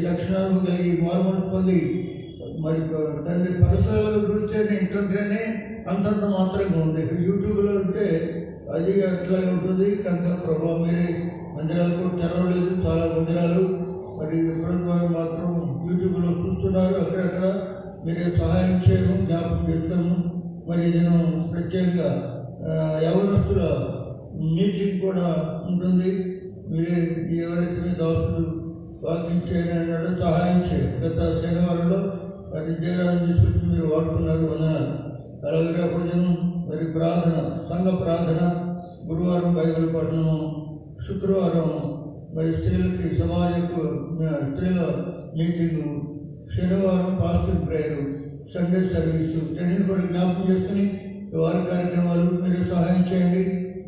లక్షణాలు కలిగి మార్మల్స్ పొంది మరి తండ్రి పరిసరాలు చూస్తే ఇంట్లోనే అంతంత మాత్రంగా ఉంది. యూట్యూబ్లో ఉంటే అది అట్లాగే ఉంటుంది. కనుక ప్రభావ మీరే మందిరాలు కూడా తెరవలేదు, చాలా మందిరాలు మరి ఎప్పుడైనా మాత్రం యూట్యూబ్లో చూస్తున్నారు. అక్కడక్కడ మీరే సహాయం చేయము, జ్ఞాపకం చేస్తాము. మరి నేను ప్రత్యేకంగా యవనస్తుల మీటింగ్ కూడా ఉంటుంది. మీరే ఎవరైతే మీ దోస్తులు వాకింగ్ చేయడం సహాయం చేయాలి. గత శనివారంలో మరి జయరాన్ని తీసుకొచ్చి మీరు వాడుకున్నారు, వందనాలు. అలాగే రేపటి దినం మరి ప్రార్థన, సంఘ ప్రార్థన, గురువారం బైబిల్ పఠనం, శుక్రవారం మరి స్త్రీలకి సమాజకు స్త్రీల మీటింగు, శనివారం fasting prayer, Sunday service, training కూడా జ్ఞాపకం చేసుకుని వారి కార్యక్రమాలు మీరు సహాయం చేయండి,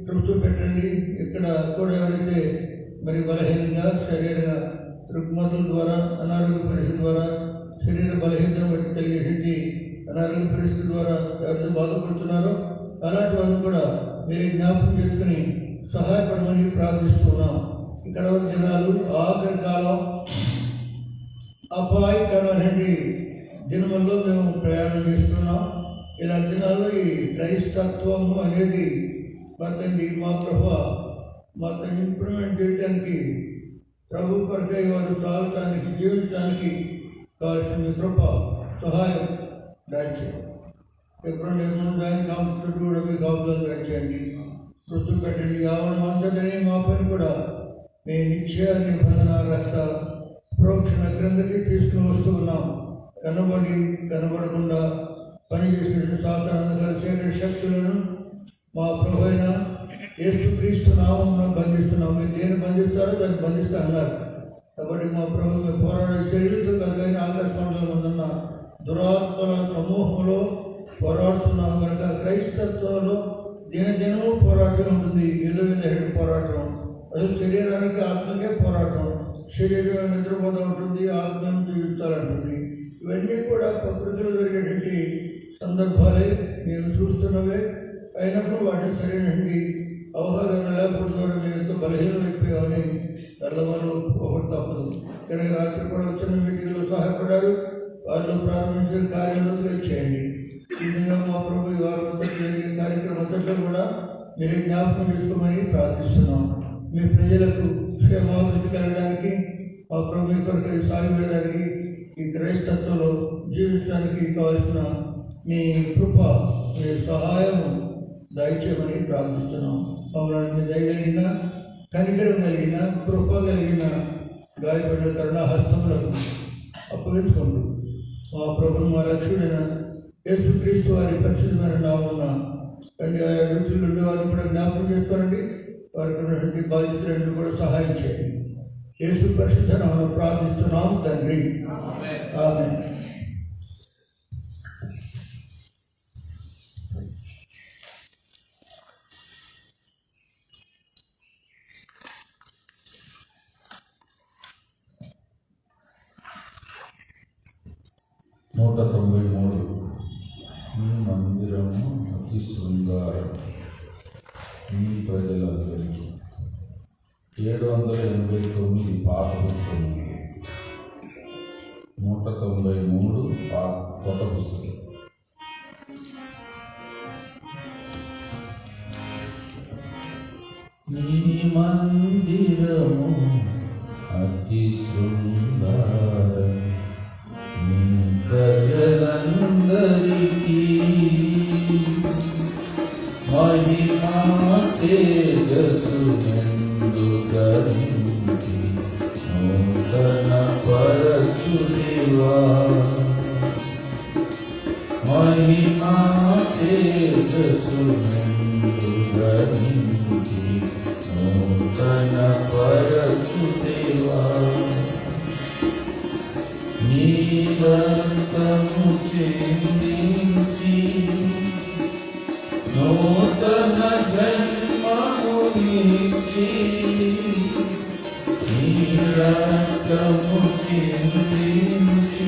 చూస్తూ పెట్టండి. ఇక్కడ కూడా ఎవరైతే మరి బలహీనంగా శరీర రుగ్మతల ద్వారా, అనారోగ్య పరిస్థితి ద్వారా, శరీర బలహీనతను బట్టి కలిగేటువంటి అనారోగ్య పరిస్థితి ద్వారా ఎవరైతే బాధపడుతున్నారో అలాంటి వారిని కూడా మీరు జ్ఞాపకం చేసుకుని సహాయపడమని ప్రార్థిస్తున్నాం. ఇక్కడ దినాలు ఆఖరి కాలం, అపాయకరమైనటువంటి దినముల్లో మేము ప్రయాణం చేస్తున్నాం. ఇలాంటి దినాల్లో ఈ క్రైస్తత్వము అనేది మా తండ్రి, మా ప్రభు మా తండ్రి ఇంప్రూవ్మెంట్ చేయడానికి, ప్రభు కొరకై వారు సాగటానికి, జీవించడానికి కావాల్సిన కృప సహాయం దాచేయండి. ఎప్పుడు నిర్మూలన దాని కాంపిటేటివ్ కూడా మీ కాపులను దాచేయండి, గుర్తు పెట్టండి. ఆవరణ అంతటనే మా పని కూడా మీ నిత్య నిబంధన రక్త ప్రోక్షణ క్రిందకి తీసుకుని వస్తూ ఉన్నాం. కనబడి కనబడకుండా పనిచేసిన సాతాను శరీర శక్తులను మా ప్రభు అయిన యేసుక్రీస్తు నామమున బంధిస్తున్నాం. మీరు దేన్ని బంధిస్తారో దాన్ని బంధిస్తా అన్నారు. కాబట్టి మా ప్రభు మీరు పోరాడే శరీరంతో కలిగిన ఆకాశ మండలం ఉన్న దురాత్మల సమూహంలో పోరాడుతున్నాం కనుక క్రైస్తత్వంలో దినదినము పోరాటం ఉంటుంది. ఏదో విధమైన పోరాటం, అది శరీరానికి ఆత్మకే పోరాటం. శరీరం నిద్రపోతూ ఉంటుంది, ఆత్మను జీవించాలంటుంది. ఇవన్నీ కూడా ప్రకృతిలో జరిగేటువంటి సందర్భాలే, మేము చూస్తున్నవే. అయినప్పుడు వాటిని సరైనటువంటి అవగాహన లేకపోతే ద్వారా మేము ఎంతో బలహీనం అయిపోయామని తెల్లవారు ఒకటి తప్పదు. ఇక్కడ రాత్రి కూడా వచ్చిన మీటింగ్లో సహాయపడారు. వాళ్ళు ప్రారంభించిన కార్యాలతో చేయండి. ఈ విధంగా మా ప్రభు వారి వద్ద జరిగే కార్యక్రమం అంతట్లో కూడా మీరు జ్ఞాపకం చేసుకోమని ప్రార్థిస్తున్నాం. మీ ప్రజలకు క్షేమాభివృద్ధి కలగడానికి, మా ప్రభు మీ కొరకు సాగిపోయడానికి, ఈ క్రైస్తత్వంలో జీవించడానికి కావాల్సిన మీ కృప, మీ సహాయం దయచేయమని ప్రార్థిస్తున్నాం. మమ్మల్ని మీ దయగలిగిన, కనికరం కలిగిన, కృప కలిగిన గాయపడిన కరుణ హస్తములకు అప్పగించుకుంటూ మా ప్రభుని, మా రక్షకుడైన యేసుక్రీస్తు వారి పరిశుద్ధమైన నామమున తండ్రి ఆయా వృత్తులు ఉండే వారిని కూడా జ్ఞాపకం చేసుకోండి. వారికి ఉన్నటువంటి బాధ్యతలను కూడా సహాయం చేయండి. యేసు పరిశుద్ధ నామమున ప్రార్థిస్తున్నాం తండ్రి, ఆమేన్. మీ మందిరము అతి శృంగారం మీ ప్రజలందరికీ. 789 పాత పుస్తకం, 193 కొత్త పుస్తకం. మీ మందిరము అతి శృంగారం మీ ప్రజలందరికీ. మహిమా తేజస్సునందు ధరించి నూతన పరచునివా. మహిమా తేజస్సునందు ధరించి నూతన పరచునివా. నీ రక్తము చిందించి నూతన జన్మమునిచ్చి. నీ రక్తము చిందించి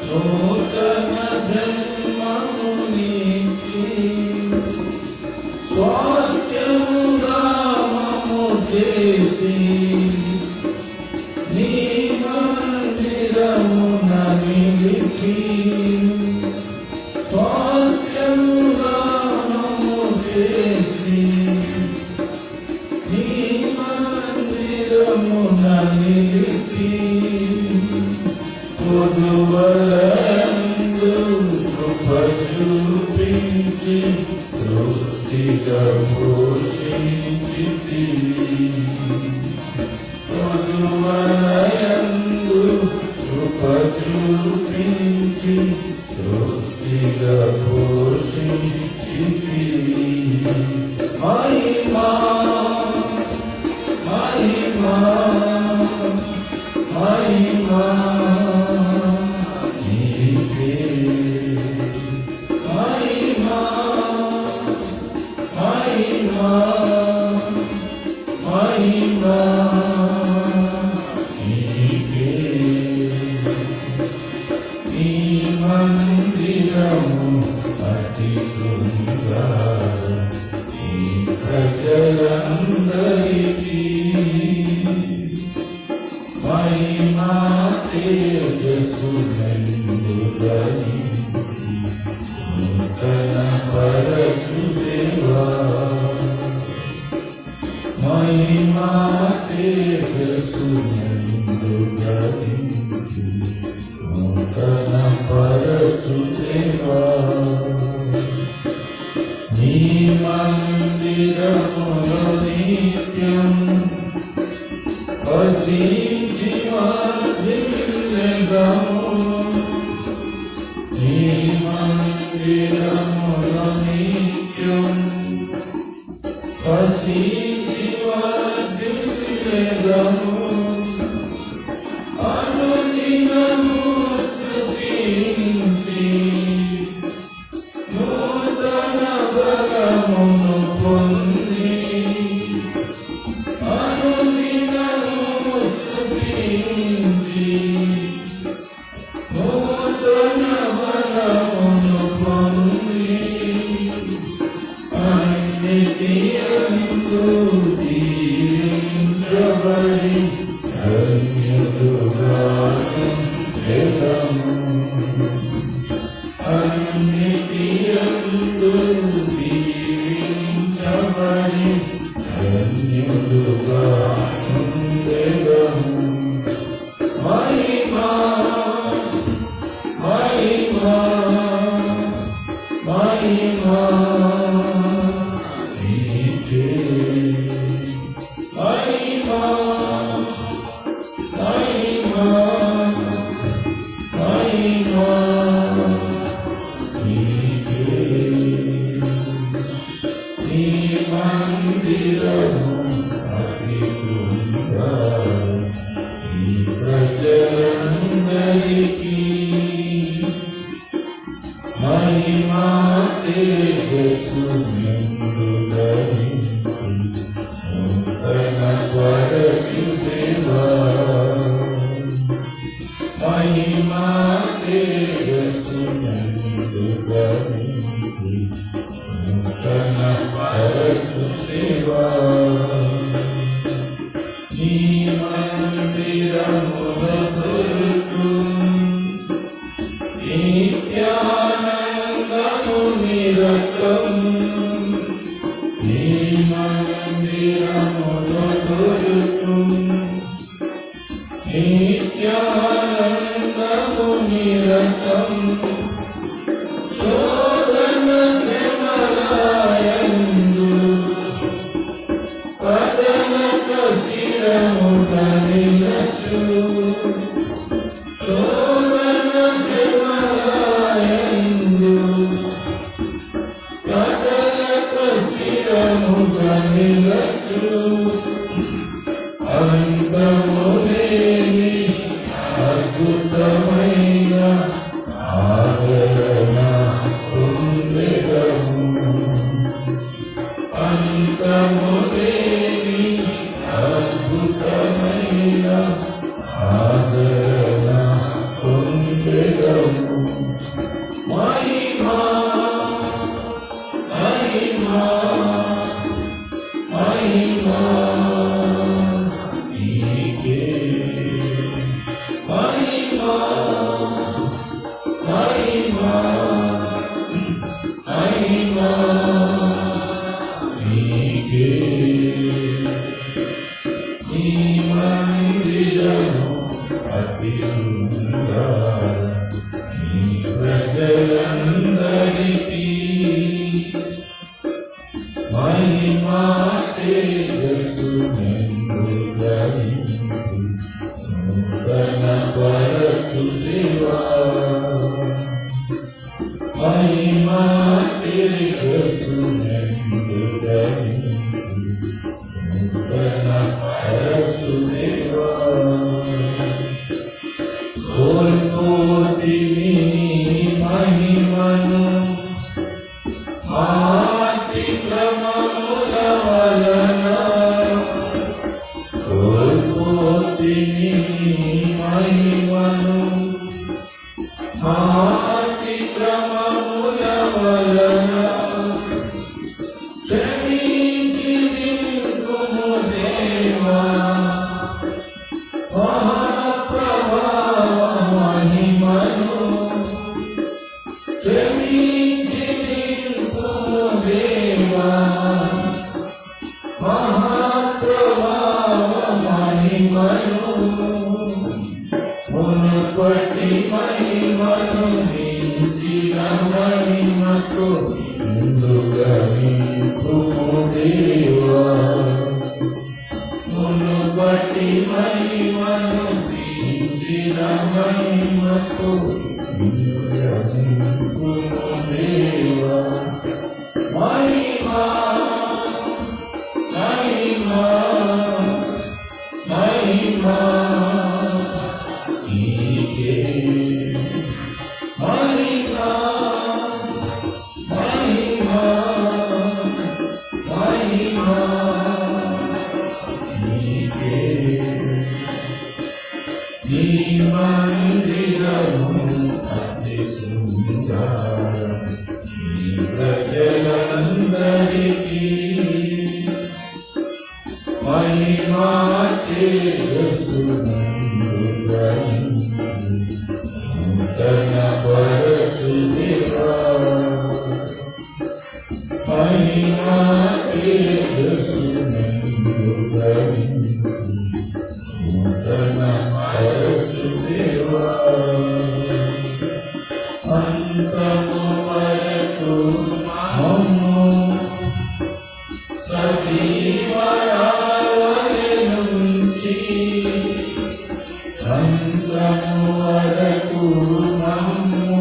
నూతన జన్మమునిచ్చి. స్వాస్థ్యముగా మమ్ము చేసి నీ స్థలమున నిలిచి పొదువలందు కృప చూపించి తృప్తిగా పోషించితివి. పొదువలందు కృప చూపించి తృప్తిగా పోషించితివి. మహిమా మహిమా మహిమా నీకే. మహిమా మహిమా మహిమా నీకే. నీ మందిరము అతి సుందరం ప్రజలందరికీ మహిమా తేజస్సు నందుగని నూతన పరచుదేవా. మహిమా తేజస్సు నందుగని నూతన పరచుదేవా. నీ మందిరములో నిత్యం వసించి వర్ధిల్లెదము. నీ మందిరములో నిత్యం వసించి వర్ధిల్లెదము. అనుదినము స్తుతించి నూతన బలమును పొంది అనుదినము స్తుతించి నూతన బలమును పొంది అన్నిటియందు దీవించబడి ధన్యులుగాను. అన్నిటియందు దీవించబడి ధన్యులుగాను. మహిమా మహిమా మహిమా నీకే. మహిమా మహిమా మహిమా నీకే. నీ మందిరము అతి సుందరం ఈ ప్రజలందరికీ మహిమా తేజస్సు నందుగని నూతన పరచుదేవా. మహిమా తేజస్సు నందుగని నూతన పరచుదేవా. నీ మందిరములో దొరుకు నిత్యానందము నిరతము. నీ మందిరములో దొరుకు నిత్యానందము నిరతము. శోధన శ్రమలయందు కదలక స్థిరముగా నిలచు. శోధన శ్రమలయందు కదలక స్థిరముగా నిలచు. అంతము లేని అద్భుతమైన ఆదరణ పొందెదము. అంతము లేని అద్భుతమైన ఆదరణ పొందెదము. మహిమా మహిమా మహిమా నీకే. మహిమా మహిమా మహిమా నీకే. నీ వసుదేవా కోల్పోతిని మహిమను అతిక్రమముల వలన కోల్పోతిని మహిమను అతిక్రమముల వలన క్షమించి నిలుపుము దేవా మహాప్రభావ మహిమను క్షమించి నిలుపుము దేవా మహాప్రభావ మహిమను మునుపటి మహిమను మించిన మహిమతో ముందుగా నిలుపుము దేవా మునుపటి మహిమను మించిన మహిమతో ముందుగా నిలుపుము దేవా మహిమా మహిమా మహిమా నీకే మహిమా మహిమా మహిమా నీకే నీ మందిరము అతి సుందరం నీ ప్రజలందరికీ మహిమా నూతన పరచు దేవా మహిమా నూతన పరచు దేవా అంతము వరకు మమ్ము సజీవరావలి నుంచి అంతము వరకు మమ్ము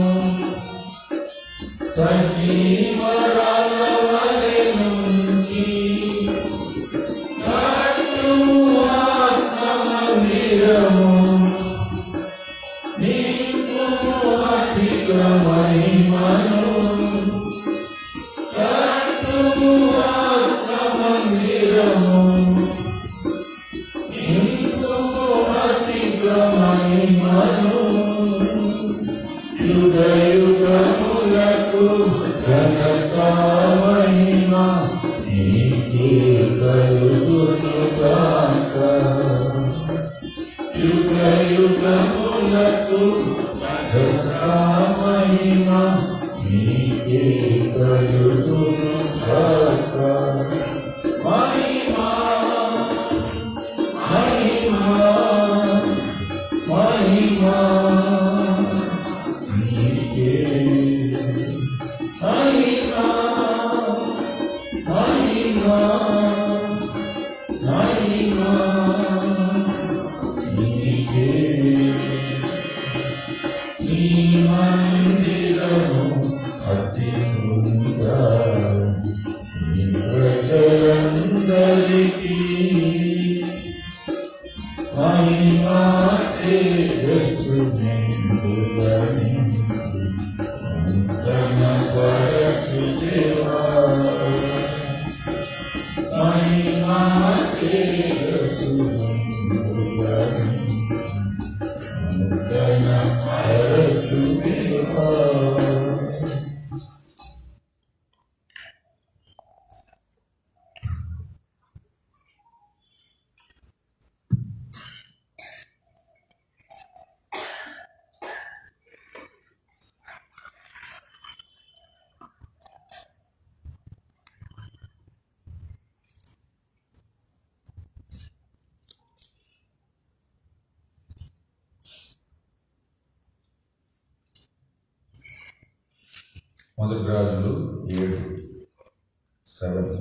సజీవరావలి నుంచి కట్టుము ఆత్మమందిరము నింపుము అధిక మహిమను కట్టుము ఆత్మమందిరము నింపుము అధిక మహిమను యుగ యుగములకు ఘనత మహిమ నీకే కలుగును గాక యుగ యుగములకు ఘనత మహిమ నీకే కలుగును గాక మహిమా మహిమా మహిమా నీకే మహిమా మహిమా మహిమా నీకే నీ మందిరము అతి సుందరం నీ ప్రజలందరికీ మహిమా తేజస్సు నిండుగా నిండి నూతన పరచు దేవా మహిమా తేజస్సు నిండుగా నిండి నూతన పరచు దేవా మొదటి రాజులు 7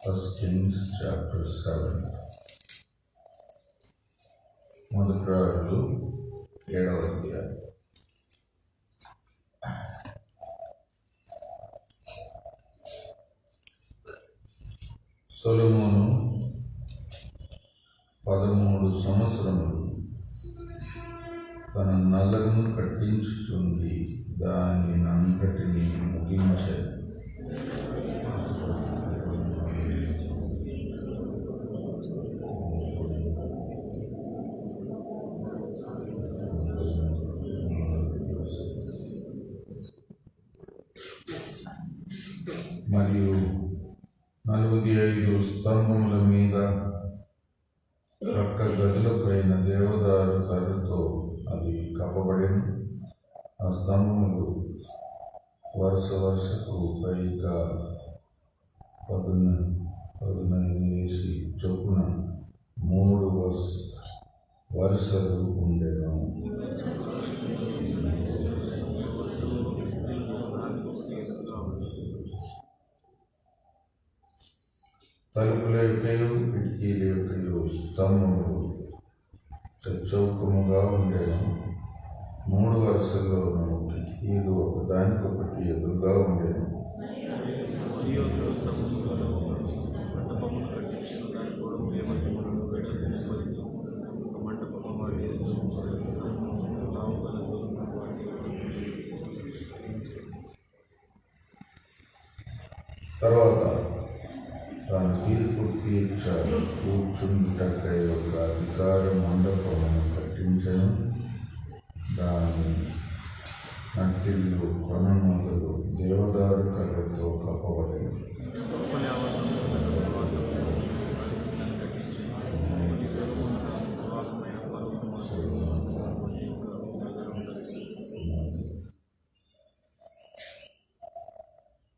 ఫస్ట్ కింగ్స్ చాప్టర్ 7 మొదటి రాజులు 7వ అధ్యాయం. సొలొమోను 13 సంవత్సరములు తన నగరును కట్టించుచుంది, దానినంతటిని ముగించే. మరియు 45 స్తంభముల మీద ప్రక్క గదులపైన దేవదారు కర్రతో అవి కప్పబడెను. ఆ స్తంభములు వరుసకు పైగా 15 వేసి చొప్పున 3 వరుసలు ఉండెను. తలుపుల యొక్కయు కిటికీల యొక్కయు స్తంభములు చచ్చౌకముగా ఉండెను. 3 వరుసల్లోనూ కిటికీలు ఒకదానికొకటి ఎదురుగా ఉండెను. తర్వాత తాను తీర్పు కూర్చుంటకై ఒక అధికార మండపమును కట్టించను. దాని నట్టిల్లు కొన మొదలు దేవదారు కర్రతో కప్పబడేది.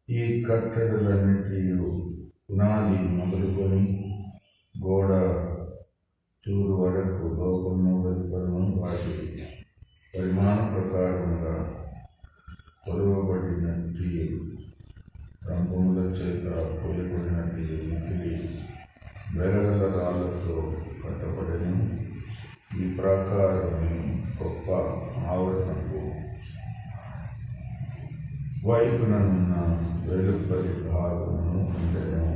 ఈ కట్టడలన్నిటి పునాది మొదలుకొని గోడ చూరు వరకు లోపలను వెలుపలను వాటి పరిమాణ ప్రకారంగా కొలువబడినట్టు రంగముల చేత కొలబడినట్టు మిగిలి వెలగల రాళ్లతో కట్టబడెను. ఈ ప్రాకారము గొప్ప ఆవరణకు వైపుననున్న వెలుపలి భాగమును ఉండెను.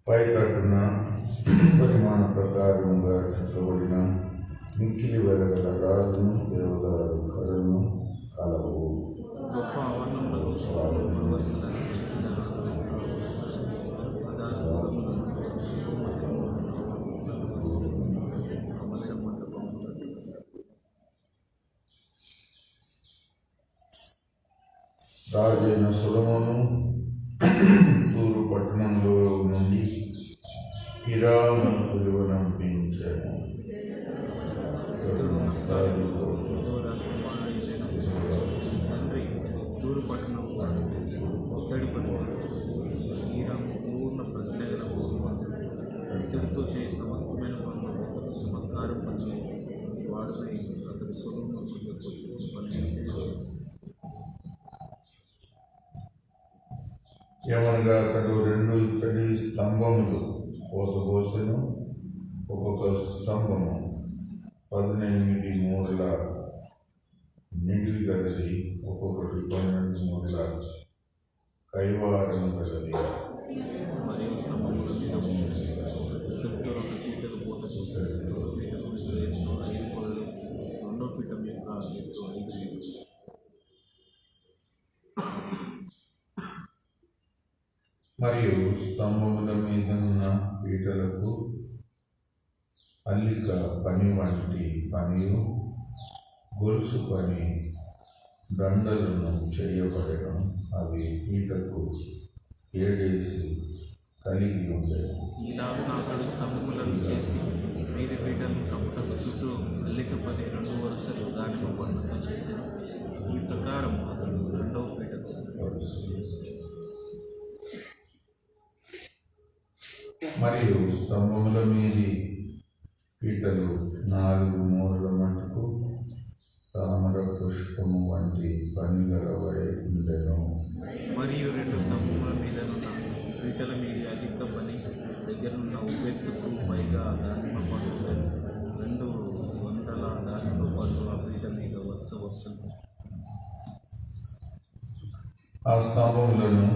పైకట్టున పరిమాణ ప్రకారముగా చుట్టబడిన మిక్కిలి వెలగల రాళ్ళను దేవదారు కర్రను కలవు. రాజైన సొలొమోను తూరు పట్టణంలో నుండి హిరామును పిలువనంపించాను. ఇద్దరితో చేసిన వస్తమైన పనులు చమత్కారం పనులు వాడుపై అతడు సొలొమోను ఏమనగా అతడు 2 ఇత్తడి స్తంభములు పోతపోసెను. ఒక్కొక్క స్తంభము 18 మూరల నిడివి గలది, ఒక్కొక్కటి 12 మూరల కైవారము గలది. మరియు స్తంభముల మీద 2 పీటలు పోత చేశారు. 2 పీటల మీద 5 పొలలు, 2వ పీఠం యొక్క ఎత్తు 5 మీటర్లు. మరియు స్తంభముల మీద ఉన్న పీటలకు అల్లిక పని వంటి పనియు గొలుసు పని దండలను చేయబడడం. అవి పీటకు ఏడేసి కలిగి ఉండేవి. ఇలాగ అతడు స్తంభములను చేసి మీది పీటలను కప్పుటకు చుట్టూ అల్లిక పని 2 వరుసలు దానిలో బంధంతో చేశాడు. ఈ ప్రకారం అతడు 2వ పీటకు మరియు స్తంభముల మీది పీటలు 4 మూరల మట్టుకు తామర పుష్పము వంటి పని గలవై ఉండెను. మరియు 2 స్తంభముల మీదనున్న పీటల మీద అధిక పని దగ్గరున్న ఉప్పెత్తుకు పైగా దానిమ్మ పండు 200 దానిమ్మ పండు ఆ పీట మీద వరుసలు ఆ స్తంభములను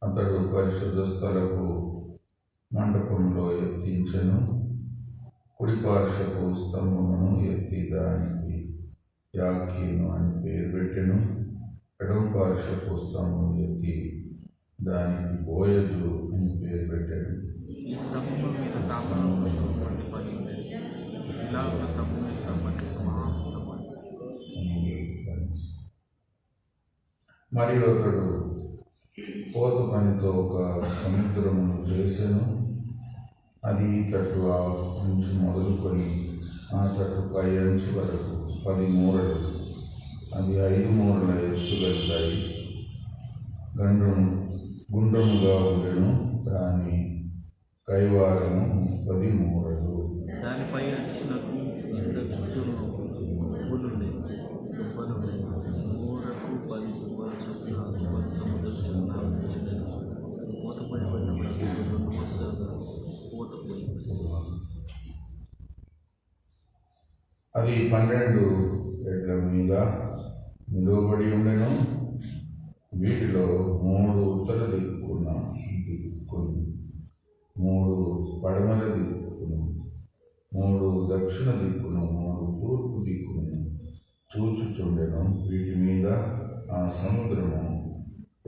అతడు పరిశుద్ధ స్థలపు మండపంలో ఎత్తించెను. కుడి పార్శ్వపు స్తంభమును ఎత్తి దానికి యాకీను అని పేరు పెట్టెను. ఎడమ పార్శ్వపు స్తంభం ఎత్తి దానికి బోయజు అని పేరు పెట్టాడు. ఈ స్తంభముల మీద తామర పుష్పం వంటి పని ఉండేది. శిలాల స్తంభం యొక్క మట్టి సమానమైన మరియు అతడు పోత పనితో ఒక సముద్రమును చేసెను. అది ఈ తట్టు ఆ నుంచి మొదలుకొని ఆ తట్టు పై అంచు వరకు 10 మూరలు. అది 5 మూరల ఎత్తు వెళ్తాయి. గుండ్రముగా ఉండెను. దాని కైవారము 10 మూరలు. దానిపై అంచులకు ఇంత చుట్టూను గుబ్బలుండే మూరకు 10 గుబ్బలు చొప్పున సముద్రం పూత పడిపోయినప్పటికీ 2 వరుసలుగా పూత పోయింది. అది 12 ఎడ్ల మీద నిలువబడి ఉండెను. వీటిలో 3 ఉత్తర దిక్కున 3 పడమర దిక్కును, 3 దక్షిణ దిక్కును, 3 తూర్పు దిక్కును చూచుచుండెను. వీటి మీద ఆ సముద్రము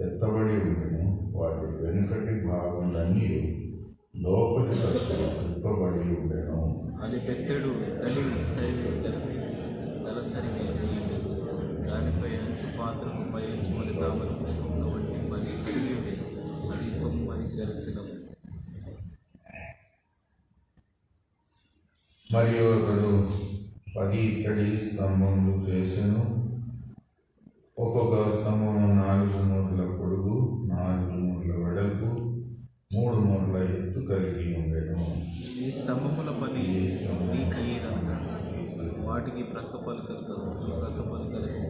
ఎత్తబడి ఉండెను. వాటి వెనుకటి భాగములన్నీ లోపలి తట్టు తిప్పబడి ఉండెను. అది బెత్తెడు తలసరిగా దానిపై అంచు పాత్రను పై అంచు మరి తామర పుష్పంలో వంటి పని కలిగి ఉండేది. అది 9 గరిసెలము. మరియు అతడు 10 ఇత్తడి స్తంభములు చేసెను. ఒక్కొక్క స్తంభము 4 మూరల పొడుగు, 4 మూరల వెడల్పు, 3 మూరల ఎత్తు కలిగి ఉండెను. ఈ స్తంభముల పని వాటికి ప్రక్క పలకలు కలవు. ఈ ప్రక్క పలకలకు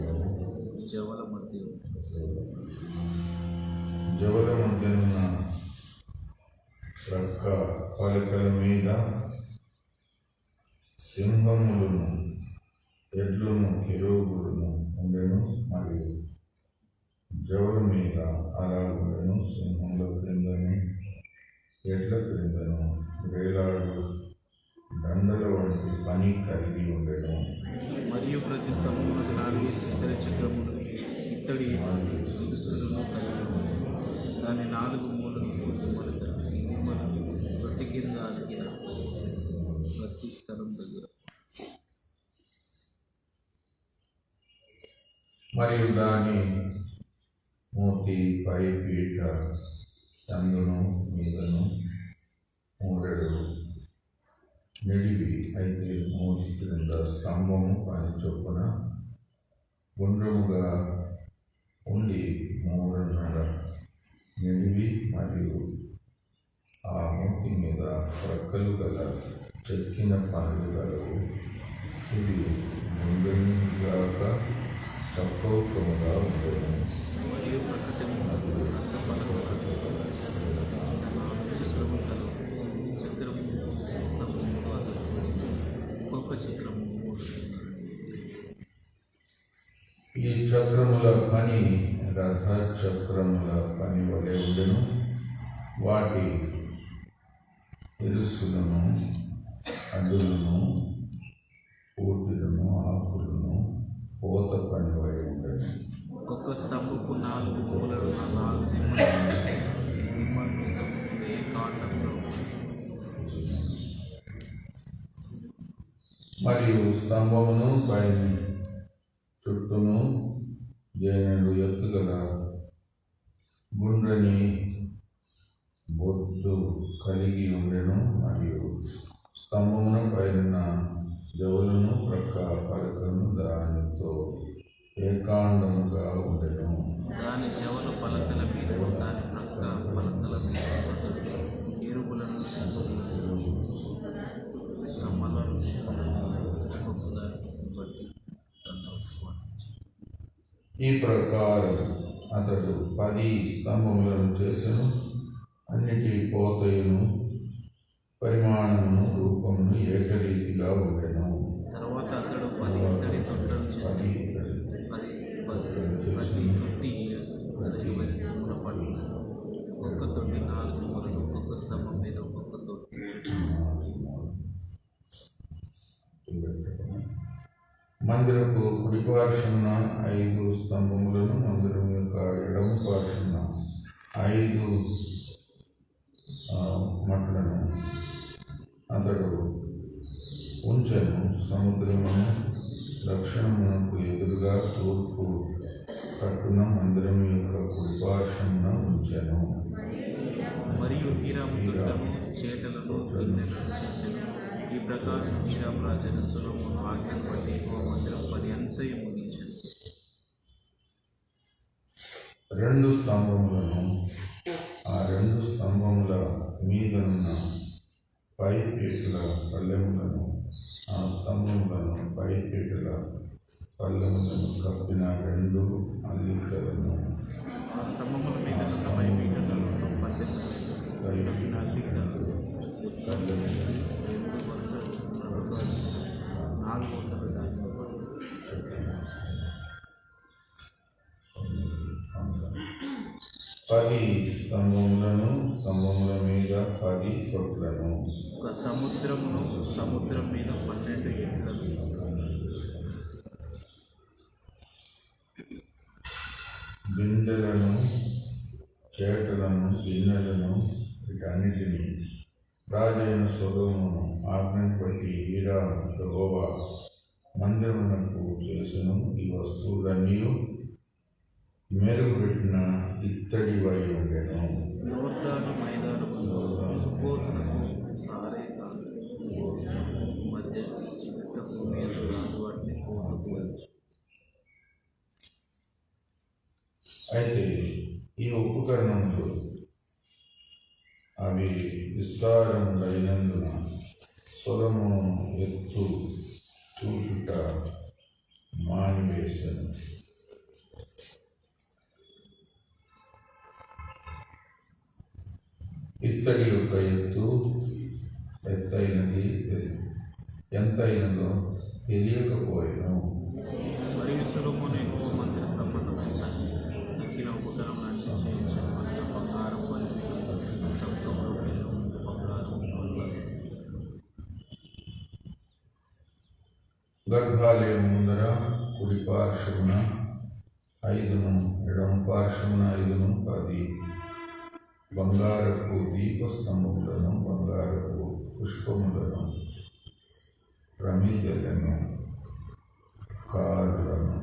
జవల మధ్య మధ్యనున్న ప్రక్క పలకల మీద సింహములను, ఎడ్లను, కెరూబులను ఉండెను. మరియు జవల మీద అలాగుండెను. సింహముల క్రిందను, ఎడ్ల క్రిందను వేలాడు దండల వంటి పని కలిగి ఉండెను. మరియు ప్రతి స్తంభములకు 4 ఇత్తడి చక్రములు ఇత్తడి దుస్తులను కలిగి ఉండేవి. దాని 4 మూలలు రొట్టె కింద అడిగిన ప్రతి స్థలం దగ్గర. మరియు దాని మూతి పై పీఠ అందును మీదను 3 నిడివి. అయితే మూతి క్రింద స్తంభము పని చొప్పున గుండ్రముగా ఉండి 3.5 నిడివి. మరియు ఆ మూతి మీద ప్రక్కలు గల చెక్కిన పనులు గలవు. ఇది గుండ్రముగాక చక్కౌకముగా ఉండేది. మరియు ప్రకటన చక్రము ఒక్కొక్క చక్రము. ఈ చక్రముల పని రథ చక్రముల పని వలె ఉండెను. వాటి ఇరుసులను, అడ్డులను, పూర్తిలను, ఆకులను పోత పని వలె ఉండెను. ఒక్కొక్క స్తంభపు 4 మూలలు 4 దిమ్మలు ఏ కాండంలో. మరియు స్తంభమును పై చుట్టూను జేనుడు ఎత్తుగల గుండ్రని బొత్తు కలిగి ఉండెను. మరియు స్తంభమును పైన జవులను, ప్రక్క పలకలను దానితో ఏకాండముగా ఉండెను. దాని జవల పలకల మీద, దాని ప్రక్క పలకల మీద ఎరువులను, స్తంభాలను బట్టి. ఈ ప్రకారం అతడు 10 స్తంభములను చేసెను. అన్నిటి పోతయును, పరిమాణమును, రూపమును ఏకరీతిగా ఉండెను. తర్వాత అతడు 10 ఇత్తడి తొట్టెలు చేసి 10 తొట్టి పార్శ్వమున 5 స్తంభములను, మందిరం యొక్క ఎడమ పార్శ్వమున 5 మట్లను అతడు ఉంచెను. సముద్రమును దక్షిణమునకు ఎదురుగా తూర్పు తట్టున మందిరం యొక్క కుడి పార్శ్వమున ఉంచెను. మరియు హీరాము దుర్గము చేటలను గిన్నెలను చేసెను. ఈ ప్రకారం హీరాము రాజైన సొలొమోను ఆజ్ఞను బట్టి యెహోవా మందిరం పని అంతయు ముగించెను. 2 స్తంభములను, ఆ 2 స్తంభముల మీదనున్న పైపీటల పల్లెములను, ఆ స్తంభములను పైపీటల పల్లెములను కప్పిన 2 అల్లికలను, ఆ స్తంభముల మీద ఉన్న పైపీటలలో పల్లెములను కప్పిన అల్లికలను, పల్లెములను 2 వరుసలు చొప్పున 4 10 స్తంభములను, స్తంభముల మీద 10 తొట్లను, ఒక సముద్రమును, సముద్రం మీద 12 ఎడ్లను, బిందెలను, చేటలను, గిన్నెలను, వీటన్నిటినీ రాజైన సొలొమోను ఆజ్ఞను బట్టి హీరాము యెహోవా మందిరమునకు చేసెను. ఈ వస్తువులన్నీ మెరుగుపెట్టిన ఇత్తడివై ఉండెను. యోర్దాను మైదానములో సుక్కోతునకు సారేగా మధ్య చిట్ట భూమి ఎదురు వాటిని పోగొట్టుకోవచ్చు. అయితే ఈ ఉపకరణములు అవి విస్తారములైనందున సొలొమోను ఎత్తు చూచుట మానివేశను. ఇత్తడి యొక్క ఎత్తైనది ఎంతైనదో తెలియకపోయాను. మరియు సొలొమోను యెహోవా మందిర సంబంధమైన తక్కిన ఉపకరణాన్ని చేయించిన మందిర బంగారం బలిపీఠం, సముద్రంలో బంగారం గర్భాలయం ముందర కుడి పార్శ్వమున 5ను, ఎడమ పార్శ్వమున 5ను 10 బంగారపు దీపస్తంభములను, బంగారపు పుష్పములను, ప్రమిదలను, కారులను,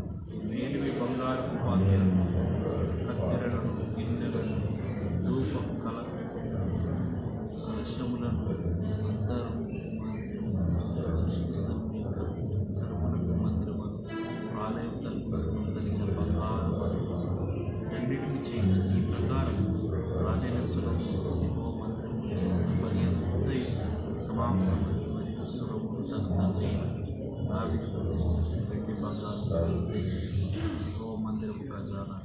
మేలిమి బంగారపు పాత్రలను, కత్తెరలను, గిన్నెలను, ధూప కలశములను, మందిరము ఆలయం తలుపులను కలిగిన బంగారం రెండింటిని చేయించి ఈ ప్రకారం రాజైన సొలొమోను యెహోవా మందిరము చేసిన పని అంతయు సమాప్తమైంది. మరియు సొలొమోను తన తండ్రి దావీదు వెండి బంగారం యెహోవా మందిరపు ఖజానా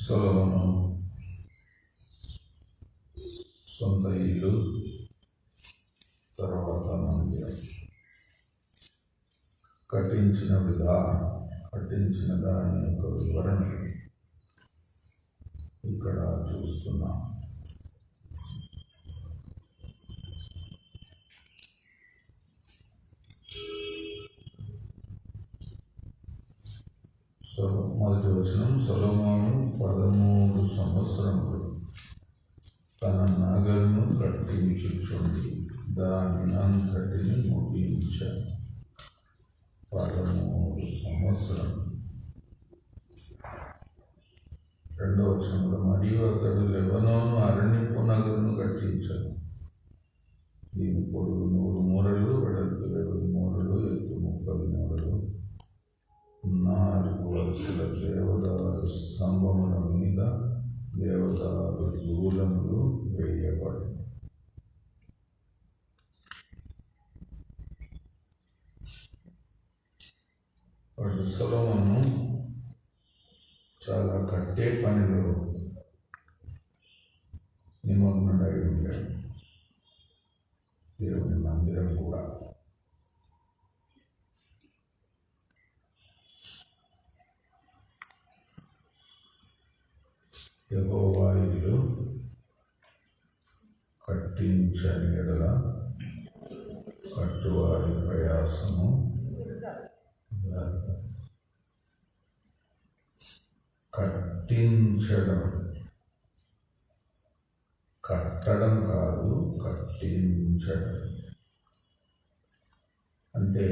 సొలొమోను సొంత ఇల్లు, తర్వాత మందిరం కట్టించిన విధానం, కట్టించిన దాని యొక్క వివరణ ఇక్కడ చూస్తున్నాం. మొదటి వచనం, సొలొమోను 13 సంవత్సరములు తన నగరును కట్టించుచుండి దానినంతటిని ముగించాను. 13 సంవత్సరం. 2వ వచనంలో, మరియు అతడు లెబనోను అరణ్యపు నగరును కట్టించాడు. దీని పొడవు 100 మూరలు, వెడల్పు 20 మూరలు, ఎత్తు 30 మూరలు, 4 వరుసల దేవదారు స్తంభముల మీద దేవదారు దూలములు వేయబడి. వాడు సొలొమోను చాలా కట్టే పనిలో నిమగ్నుడై ఉండాడు. దేవుని మందిరం కూడా యెహోవా ఇల్లు కట్టించని ఎడల కట్టువారి ప్రయాసము వ్యర్థం. కట్టించడం, కట్టడం కాదు, కట్టించడం అంటే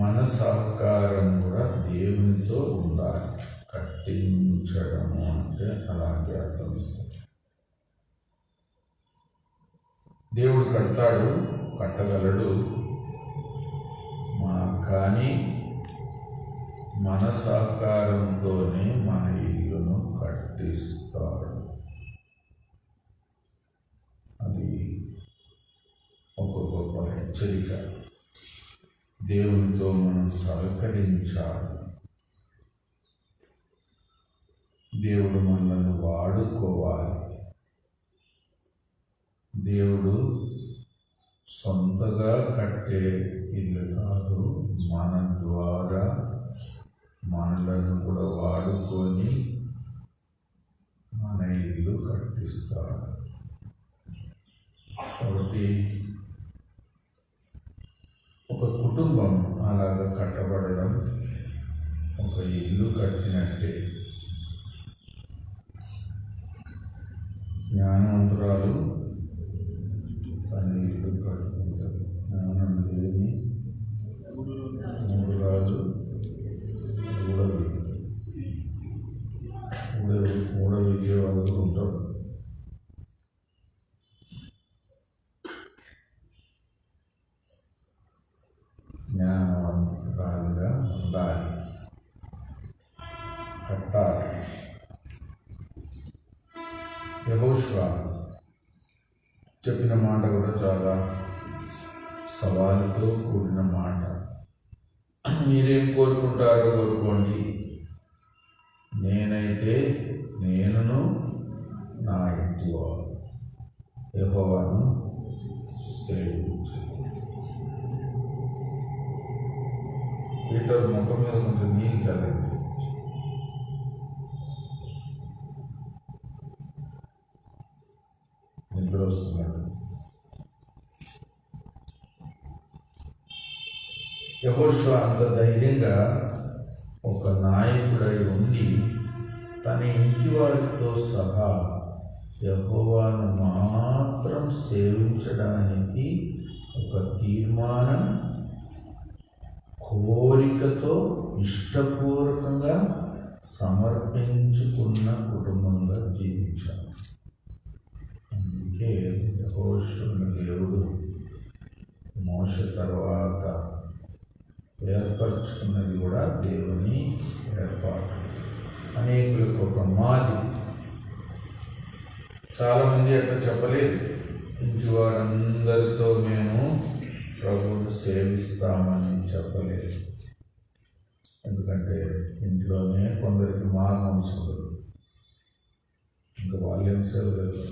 మన సహకారం కూడా దేవునితో ఉండాలి. కట్టించడము అంటే అలాంటి అర్థం ఇస్తుంది. దేవుడు కడతాడు, కట్టగలడు, కానీ మన సహకారంతోనే మన ఇల్లును కట్టిస్తాడు. అది ఒక గొప్ప హెచ్చరిక. దేవునితో మనం సహకరించాలి. దేవుడు మనల్ని వాడుకోవాలి. దేవుడు సొంతగా కట్టే ఇల్లు కాదు, మన ద్వారా మనలను కూడా వాడుకొని మన ఇల్లు కట్టిస్తాడు. కాబట్టి ఒక కుటుంబం అలాగా కట్టబడడం ఒక ఇల్లు కట్టినట్టే. జ్ఞానవంతురాలు తన ఇల్లు కట్టుకుంటారు. జ్ఞానం లేని మూడు రాజు మూడవిగే వాళ్ళు ఉంటారు. జ్ఞానవంతురాలుగా ఉండాలి, కట్టాలి. యెహోషువ చెప్పిన మాట కూడా చాలా సవాలుతో కూడిన మాట. మీరేం కోరుకుంటారో కోరుకోండి, నేనైతే నేనును నా ఇంటి వారు యెహోవాను సేవించు. పీటర్ ముఖం మీద కొంచెం నీళ్ళు చల్లండి. నిద్ర వస్తున్నాడు. యెహోషువ అంత ధైర్యంగా ఒక నాయకుడై ఉండి తన ఇంటి వారితో సహా యెహోవాను మాత్రం సేవించడానికి ఒక తీర్మానం, కోరికతో ఇష్టపూర్వకంగా సమర్పించుకున్న కుటుంబంగా జీవించారు. అందుకే యెహోషువను దేవుడు మోషే తర్వాత ఏర్పరచుకున్నది కూడా దేవుని ఏర్పాటు. అనేకులకు ఒక మాది. చాలామంది అట్లా చెప్పలేదు. ఇంటి వారందరితో మేము ప్రభువును సేవిస్తామని చెప్పలేదు. ఎందుకంటే ఇంట్లోనే కొందరికి మానవంశులు, ఇంకా వాళ్ళేం సేవలేదు.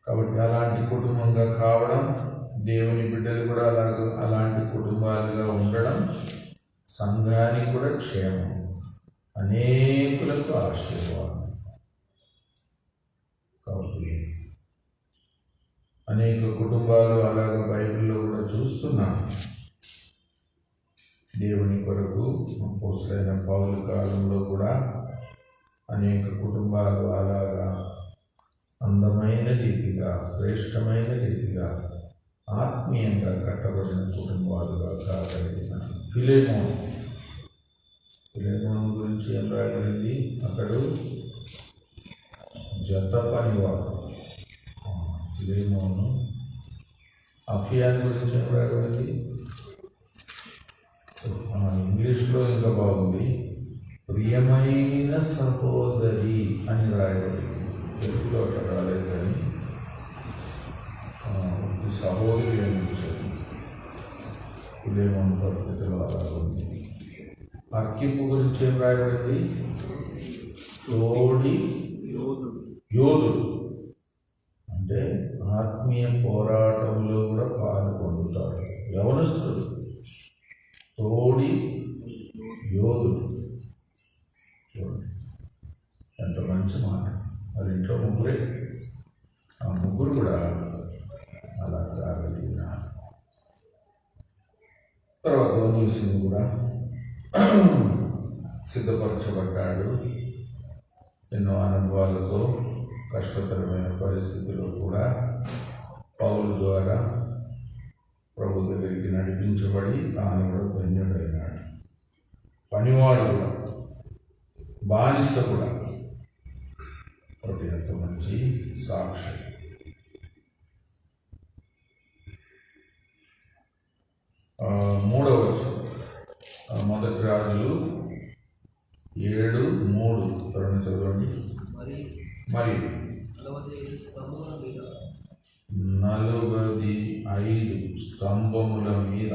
కాబట్టి అలాంటి కుటుంబంగా కావడం, దేవుని బిడ్డలు కూడా అలాంటి కుటుంబాలుగా ఉండడం సంఘానికి కూడా క్షేమం, అనేకులకు ఆశీర్వాదం. కాబట్టి అనేక కుటుంబాలు అలాగ బైబిల్లో కూడా చూస్తున్నాం. దేవుని కొరకు అపోస్తలుడైన పౌలు కాలంలో కూడా అనేక కుటుంబాలు అలాగా అందమైన రీతిగా, శ్రేష్టమైన రీతిగా, ఆత్మీయంగా కట్టబడిన కుటుంబాలుగా కాగలిగిన ఫిలెమోను గురించి ఏం రాయబడింది? అతడు జత పనివాడు. ఫిలెమోను. అఫియాన్ గురించి ఏం రాయబడింది? ఇంగ్లీష్లో ఇంకా బాగుంది, ప్రియమైన సహోదరి అని రాయబడింది. తెలుగులో అట్లా రాలేదు, కానీ సహోదరి అని ఇచ్చారు. ఫిలెమోను పత్రికలో అలా ఉంది. అర్కిపు గురించి ఏం రాయబడింది? తోడి యోధుడు, అంటే ఆత్మీయ పోరాటంలో కూడా పాల్గొంటాడు. యవనస్తుడు, తోడి యోధుడు. చూడండి ఎంత మంచి మాట. వాళ్ళ ఇంట్లో ముగ్గురే, ఆ ముగ్గురు కూడా అలా కాగలిగినారు. తర్వాత ఓనేసిము కూడా సిద్ధపరచబడ్డాడు. ఎన్నో అనుభవాలతో కష్టతరమైన పరిస్థితుల్లో కూడా పౌలు ద్వారా ప్రభు దగ్గరికి నడిపించబడి తాను కూడా ధన్యుడైనాడు. పనివాడు కూడా, బానిస కూడా. ఒకటి ఎంత మంచి సాక్షి. మూడవ వచనం, మొదటి రాజులు 7:3 ఎవరైనా చదవండి. మరి 45 స్తంభముల మీద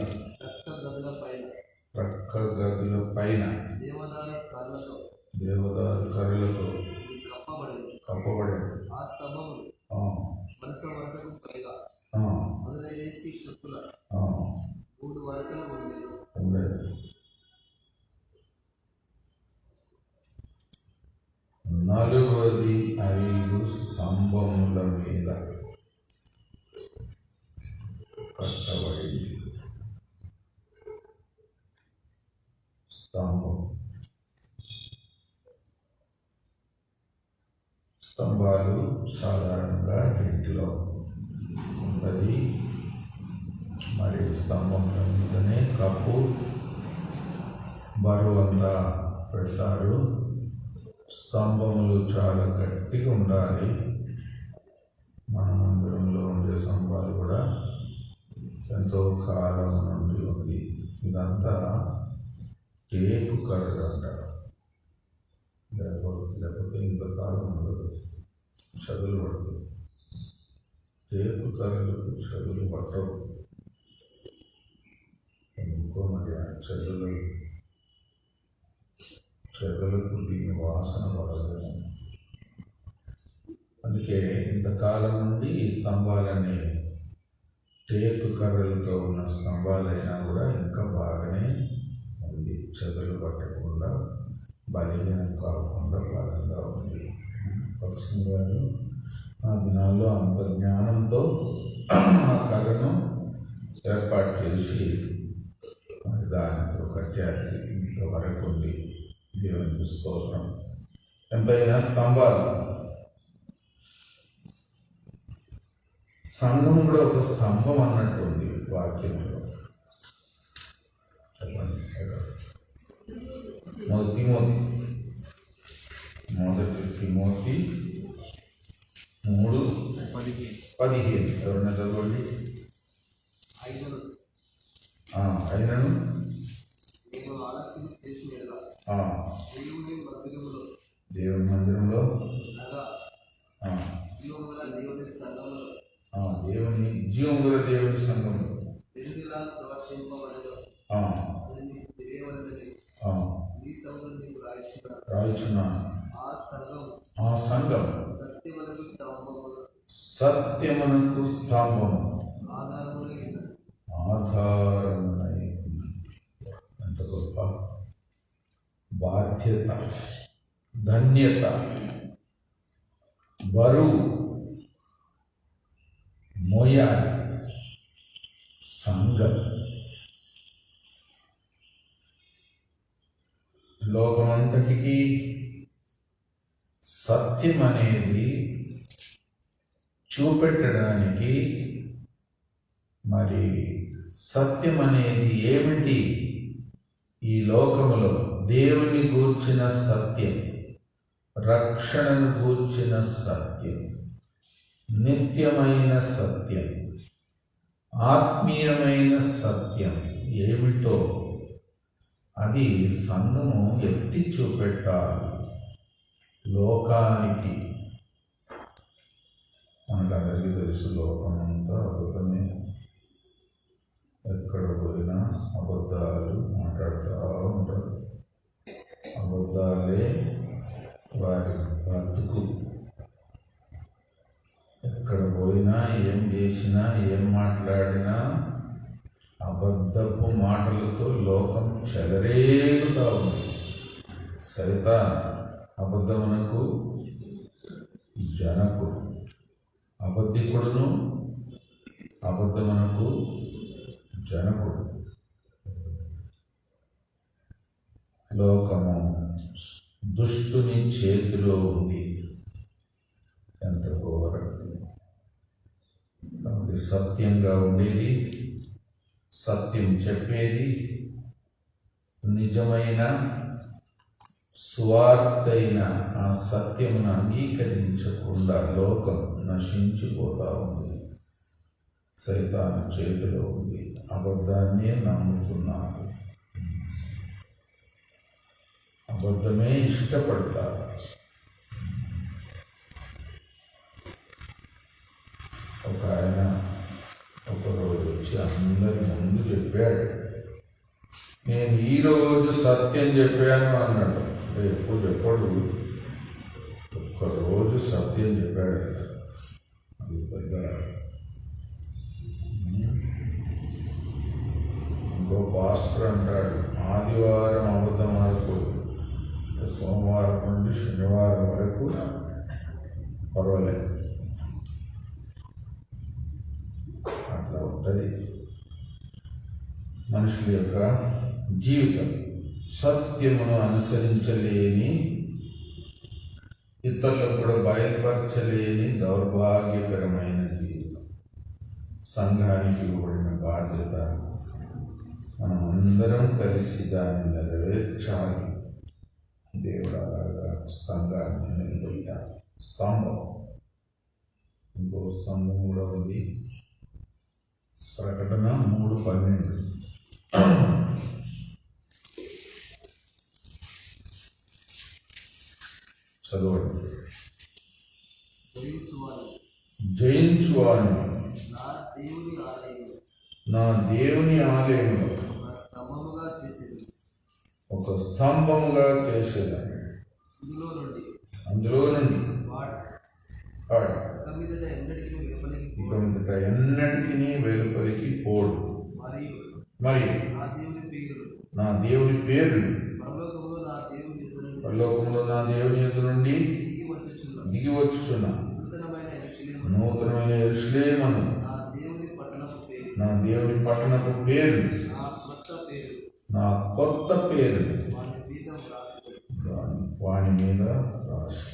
ప్రక్క గదుల పైన దేవదారు కర్రలతో కప్పబడి ఉండేది. 45 స్తంభముల మీద కట్టబడి స్తంభాలు సాధారణంగా ఇంటిలో ఉంటుంది. మరి స్తంభముల మీదనే కప్పు బరువు అంతా పెడతారు. స్తంభములు చాలా గట్టిగా ఉండాలి. మన మందిరంలో ఉండే స్తంభాలు కూడా ఎంతో కాలం నుండి ఉంది. ఇదంతా టేపు కర్రలు అంటారు. లేకపోతే ఇంతకాలం ఉండదు, చదువులు పడుతుంది. టేపు కర్రలకు చదువులు పట్టవు. ఇంకో మరి చెదలకు దీని వాసన పడదు. అందుకే ఇంతకాలం నుండి ఈ స్తంభాలన్నీ టేపు కర్రలతో ఉన్న స్తంభాలైనా కూడా ఇంకా బాగానే ఉంది. చెదలు పట్టకుండా, బలహీనం కాకుండా బలంగా ఉంది. పక్షం గారు ఆ దినాల్లో అంత జ్ఞానంతో ఆ కర్రను ఏర్పాటు చేసి దానితో కట్టారు. ఇంతవరకు ఉంది. దేవునికి స్తోత్రం. ఎంతైనా స్తంభాలు. సంఘం కూడా ఒక స్తంభం అన్నట్టు ఉంది వాక్యంలో. చెప్పండి. మొదటి తిమోతి 3:15 ఎవరైనా చదవండి. అయినను దేవుని మందిరంలో దేవుని జీవం గల దేవుని సంఘంలో రాయిచున్నాను. ఆ సంఘం సత్యమునకు స్తంభము ఆధారమునై. ఎంత గొప్ప బాధ్యత, ధన్యత, బరువు మోయాలి సంఘం. లోకమంతటికి సత్యం అనేది చూపెట్టడానికి, మరి సత్యం అనేది ఏమిటి? ఈ లోకములో దేవుని గూర్చిన సత్యం, రక్షణను గూర్చిన సత్యం, నిత్యమైన సత్యం, ఆత్మీయమైన సత్యం ఏమిటో అది సంఘము ఎత్తి చూపెట్టాలి లోకానికి. మనకందరికీ తెలుసు, లోకమంతా అబద్ధమే. ఎక్కడ పోయినా అబద్ధాలు మాట్లాడుతూ ఉంటారు. అబద్ధాలే వారి బతుకు. ఎక్కడ పోయినా, ఏం చేసినా, ఏం మాట్లాడినా అబద్ధపు మాటలతో లోకం చెలరేగుతూ ఉంది. సైతాన్ అబద్ధమునకు జనకుడు, అబద్ధికుడును అబద్ధమునకు జనకుడు. లోకము దుష్టుని చేతిలో ఉంది. ఎంత ఘోరం! కాబట్టి సత్యంగా ఉండేది, సత్యం చెప్పేది, నిజమైన స్వార్థైన ఆ సత్యమును అంగీకరించకుండా లోకం నశించిపోతా ఉంది. సైతాను చేతిలో ఉంది. అబద్ధాన్నే నమ్ముతున్నారు, అబద్ధమే ఇష్టపడతారు. ఒక ఆయన ఒకరోజు వచ్చి అందరి ముందు చెప్పాడు, నేను ఈరోజు సత్యం చెప్పాను అన్నాడు. ఎప్పుడు చెప్పడు, ఒక్కరోజు సత్యం చెప్పాడు. అది పెద్ద. ఇంకో పాస్టర్ అంటాడు, ఆదివారం అబద్ధం ఆడకూడదు, సోమవారం నుండి శనివారం వరకు పర్వాలేదు. అట్లా ఉంటుంది మనుషుల యొక్క జీవితం. సత్యమును అనుసరించలేని, ఇతరులకు కూడా బయలుపరచలేని దౌర్భాగ్యకరమైన జీవితం. సంఘానికి ఇవ్వబడిన బాధ్యత మనం అందరం కలిసి దాన్ని నెరవేర్చాలి. దేవుడు అలాగా స్తంభాన్ని నిలబెట్టాలి. స్తంభం, ఇంకో స్తంభం కూడా ఉంది. ప్రకటన 3:12 చదవండి. జయించువాని నా దేవుని ఆలయములో ఒక స్తంభముగా చేసేదాన్ని. అందులో నుండి ఇక మీదట ఎన్నటికీ వెలుపలికి పోడు. మరియు నా దేవుని పేరు పరలోకములో నా దేవుని యొద్ద నుండి దిగి వచ్చుచున్న నూతనమైన యెరూషలేమును, నా దేవుని పట్టణపు పేరు, నా కొత్త పేరు వాని మీద రాసి.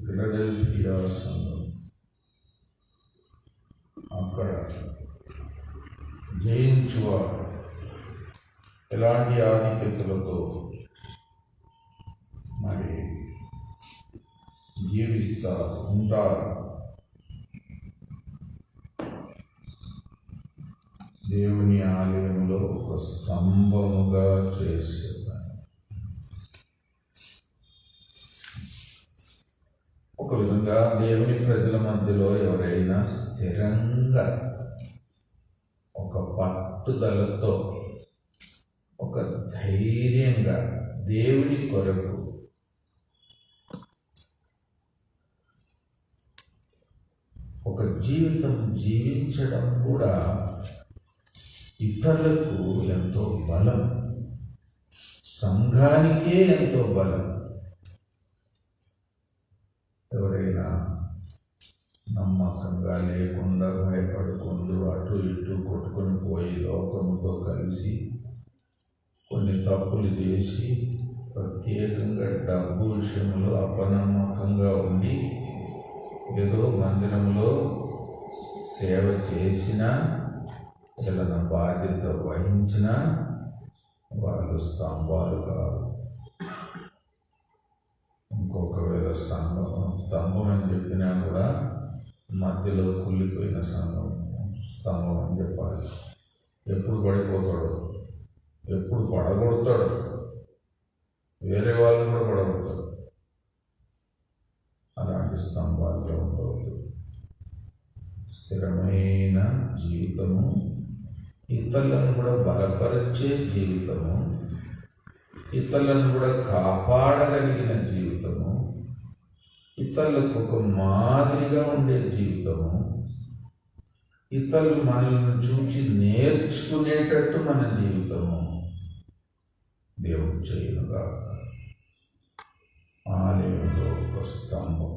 ఫిలడెల్ఫియా సంఘం అక్కడ జయించువారు ఎలాంటి ఆధిక్యతలతో మరి జీవిస్తారు, ఉంటారు. దేవుని ఆలయంలో ఒక స్తంభముగా చేసేదాన్ని. ఒక విధంగా దేవుని ప్రజల మధ్యలో ఎవరైనా స్థిరంగా ఒక పట్టుదలతో, ఒక ధైర్యంగా దేవుని కొరకు ఒక జీవితం జీవించడం కూడా ఇతరులకు ఎంతో బలం, సంఘానికే ఎంతో బలం. ఎవరైనా నమ్మకంగా లేకుండా భయపడుకుంటూ అటు ఇటు కొట్టుకొని పోయి లోకముతో కలిసి కొన్ని తప్పులు చేసి ప్రత్యేకంగా డబ్బు విషయంలో అపనమ్మకంగా ఉండి ఏదో మందిరంలో సేవ చేసినా ఏదైనా బాధ్యత వహించినా వాళ్ళు స్తంభాలు కాదు. ఇంకొకవేళ స్తంభం అని చెప్పినా కూడా మధ్యలో కుళ్ళిపోయిన స్తంభం అని చెప్పాలి. ఎప్పుడు పడిపోతాడు, ఎప్పుడు పడగొడతాడు, వేరే వాళ్ళు కూడా పడగొడతాడు. అలాంటి స్తంభాలుగా ఉండవద్దు. స్థిరమైన జీవితము, ఇతరులను కూడా బలపరిచే జీవితము, ఇతరులను కూడా కాపాడగలిగిన జీవితము, ఇతరులకు ఒక మాదిరిగా ఉండే జీవితము, ఇతరులు మనల్ని చూసి నేర్చుకునేటట్టు మన జీవితము, దేవుడు చేయనుగా. ఆలయంలో ఒక స్తంభం.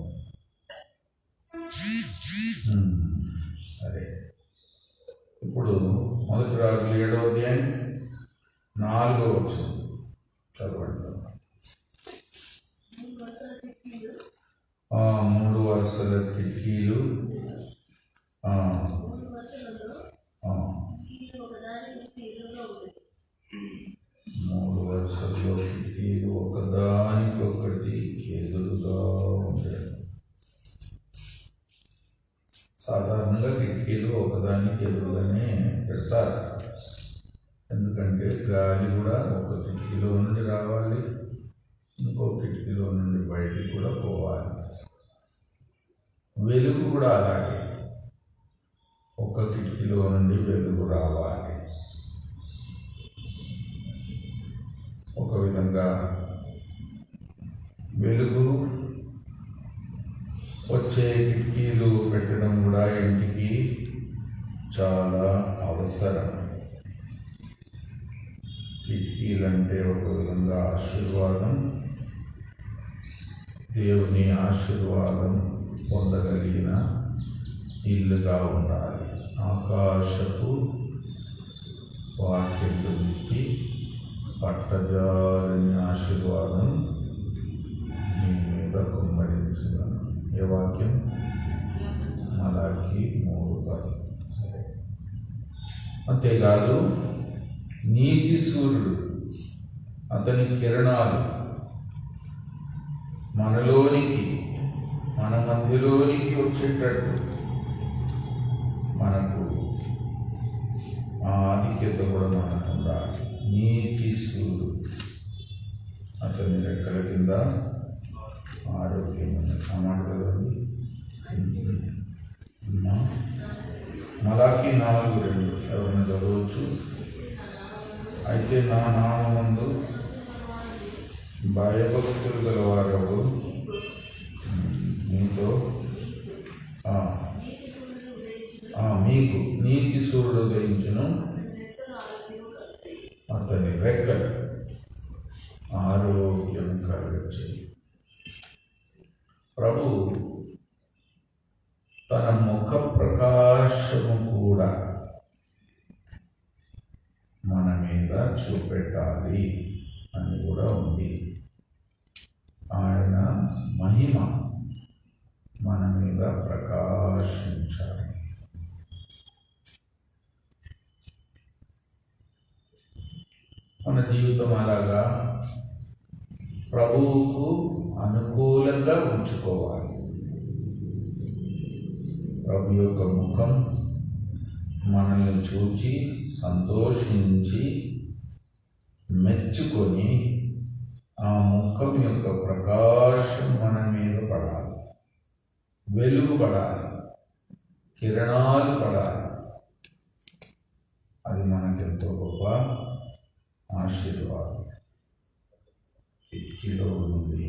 సరే, ఇప్పుడు 1 రాజులు 7వ అధ్యాయం 4వ వచనం చదవండి. 3 వరుసల కిటికీలు, 3 వరుసల్లో కిటికీలు ఒకదానికొకటి ఎదురుగా ఉండేవి. సాధారణంగా కిటికీలు ఒకదానికి ఎదురుగానే పెడతారు, ఎందుకంటే గాలి కూడా ఒక కిటికీలో నుండి రావాలి, ఇంకో కిటికీలో నుండి బయటికి కూడా పోవాలి. వెలుగు కూడా అలాగే, ఒక కిటికీలో నుండి వెలుగు రావాలి. ఒక విధంగా వెలుగు వచ్చే కిటికీలు పెట్టడం కూడా ఇంటికి చాలా అవసరం. కిటికీలంటే ఒక విధంగా ఆశీర్వాదం, దేవుని ఆశీర్వాదం పొందగలిగిన ఇల్లుగా ఉండాలి. ఆకాశపు వాక్యలు విప్పి పట్టజాలని ఆశీర్వాదం నీ మీద కుమ్మరించును. ఏ వాక్యం? మలాకి 3:10. సరే, అంతేకాదు నీతి సూర్యుడు అతని కిరణాలు మనలోనికి, మన మధ్యలోనికి వచ్చేటట్టు మనకు ఆ ఆధిక్యత కూడా మనకు ఉండాలి. నీతి సూర్యుడు అతని రెక్కల కింద ఆరోగ్యం ఉంది. ఆ మాట కదండి. మలాకి 4:2 ఎవరైనా చదవచ్చు. అయితే నా నామమందు భయభక్తులు గలవారు మీతో మీకు నీతి సూర్యుడు ఉదయించును, అతని రెక్కలు ఆరోగ్యం కలిగించి. ప్రభు తన ముఖ ప్రకాశము కూడా మన మీద చూపెట్టాలి అని కూడా ఉంది. ఆయన మహిమ మన మీద ప్రకాశించాలి. మన జీవితం అలాగా ప్రభువుకు అనుకూలంగా ఉంచుకోవాలి. ప్రభు యొక్క ముఖం మనల్ని చూచి సంతోషించి మెచ్చుకొని ఆ ముఖం యొక్క ప్రకాశం మన మీద పడాలి, వెలుగు పడాలి, కిరణాలు పడాలి. అది మనకెంతో గొప్ప ఆశీర్వాదం. కిటికీలో నుండి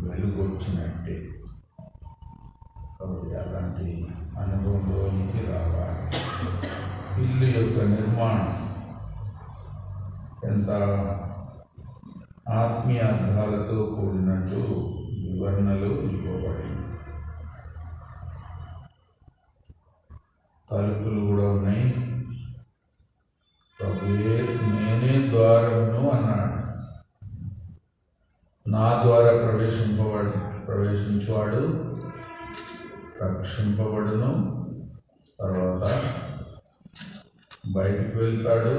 వెలుగు వచ్చినట్టే. కాబట్టి అలాంటి అనుభవంలోనికి రావాలి. ఇల్లు యొక్క నిర్మాణం ఎంత ఆత్మీయ అర్థాలతో కూడినట్టు వివరణలు ఇవ్వబడింది. తలుపులు కూడా ఉన్నాయి. ప్రభువే నేనే ద్వారమును అన్నాడు. నా ద్వారా ప్రవేశించువాడు రక్షింపబడును, తర్వాత బయటికి వెళ్తాడు,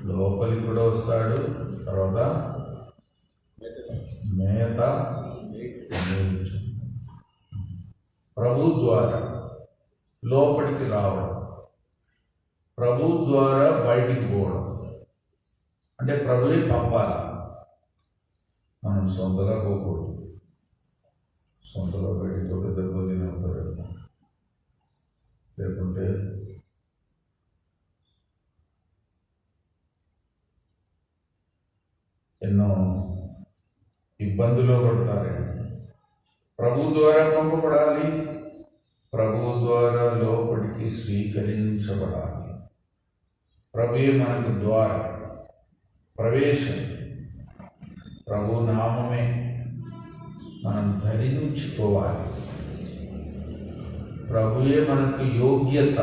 లోపలికి కూడా వస్తాడు, తర్వాత మేత. ప్రభు ద్వారా లోపలికి రావడం, ప్రభు ద్వారా బయటికి పోవడం. అంటే ప్రభువే పంపాలి, మనం సొంతగా పోకూడదు. సొంతగా బయటికి పోతే దెబ్బతిని అవుతారు. లేకుంటే ఎన్నో ఇబ్బందులు పడతారండి. ప్రభు ద్వారా పంపబడాలి, ప్రభు ద్వారా లోపలికి స్వీకరించబడాలి. ప్రభువే మనకు ద్వారా ప్రవేశం. ప్రభు నామమే మనం ధరించుకోవాలి. ప్రభువే మనకు యోగ్యత,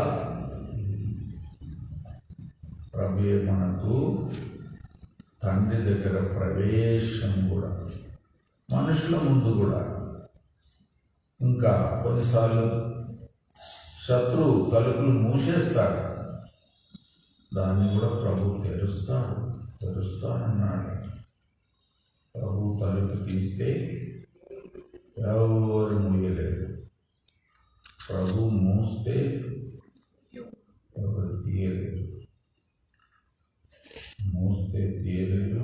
ప్రభువే మనకు తండ్రి దగ్గర ప్రవేశం కూడా, మనుషుల ముందు కూడా. ఇంకా కొన్నిసార్లు శత్రువు తలుపులు మూసేస్తాడు, దాన్ని కూడా ప్రభు తెరుస్తానన్నాడు. ప్రభు తలుపు తీస్తే ఎవరు మూయలేరు, ప్రభు మూస్తే ఎవరు తీయలేరు. మూస్తే తీయలేరు,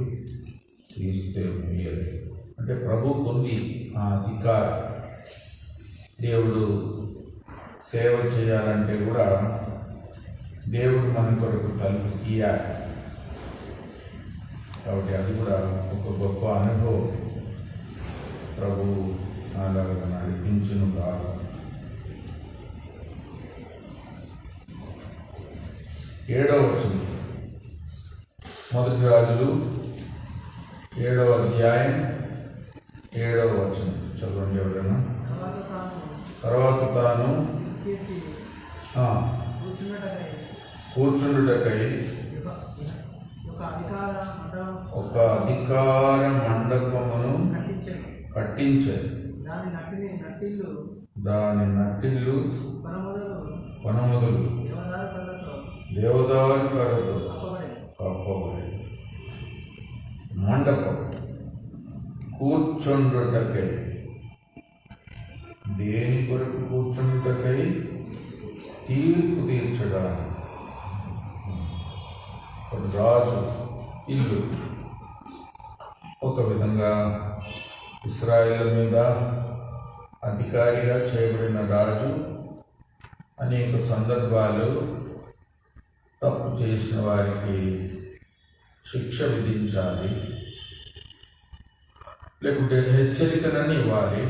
తీస్తే మూయలేరు. అంటే ప్రభుకు ఉంది ఆ అధికారం. దేవుడు సేవ చేయాలంటే కూడా దేవుడు మన కొరకు తలుపు తీయాలి. కాబట్టి అది కూడా ఒక గొప్ప అనుభవం. ప్రభు అలాగ నడిపించును కాదు. 7వ వచనం, 1 రాజులు 7వ అధ్యాయం 7వ వచనం చదవండి ఎవరైనా. తర్వాత తాను కూర్చుండుటకై ఒక అధికార మండపమును కట్టించారు. దాని నట్టిల్లు పనమొదలు దేవదారు కర్రతో కప్పబడి మండపం కూర్చుండుటకై. దేని కొరకు కూర్చుండుటకై? తీర్పు తీర్చడానికి. రాజు ఇల్లు ఒక విధంగా ఇశ్రాయేలు మీద అధికారిగా చేయబడిన రాజు అనేక సందర్భాలు తప్పు చేసిన వారికి శిక్ష విధించాలి, లేకుంటే హెచ్చరికనని ఇవ్వాలి.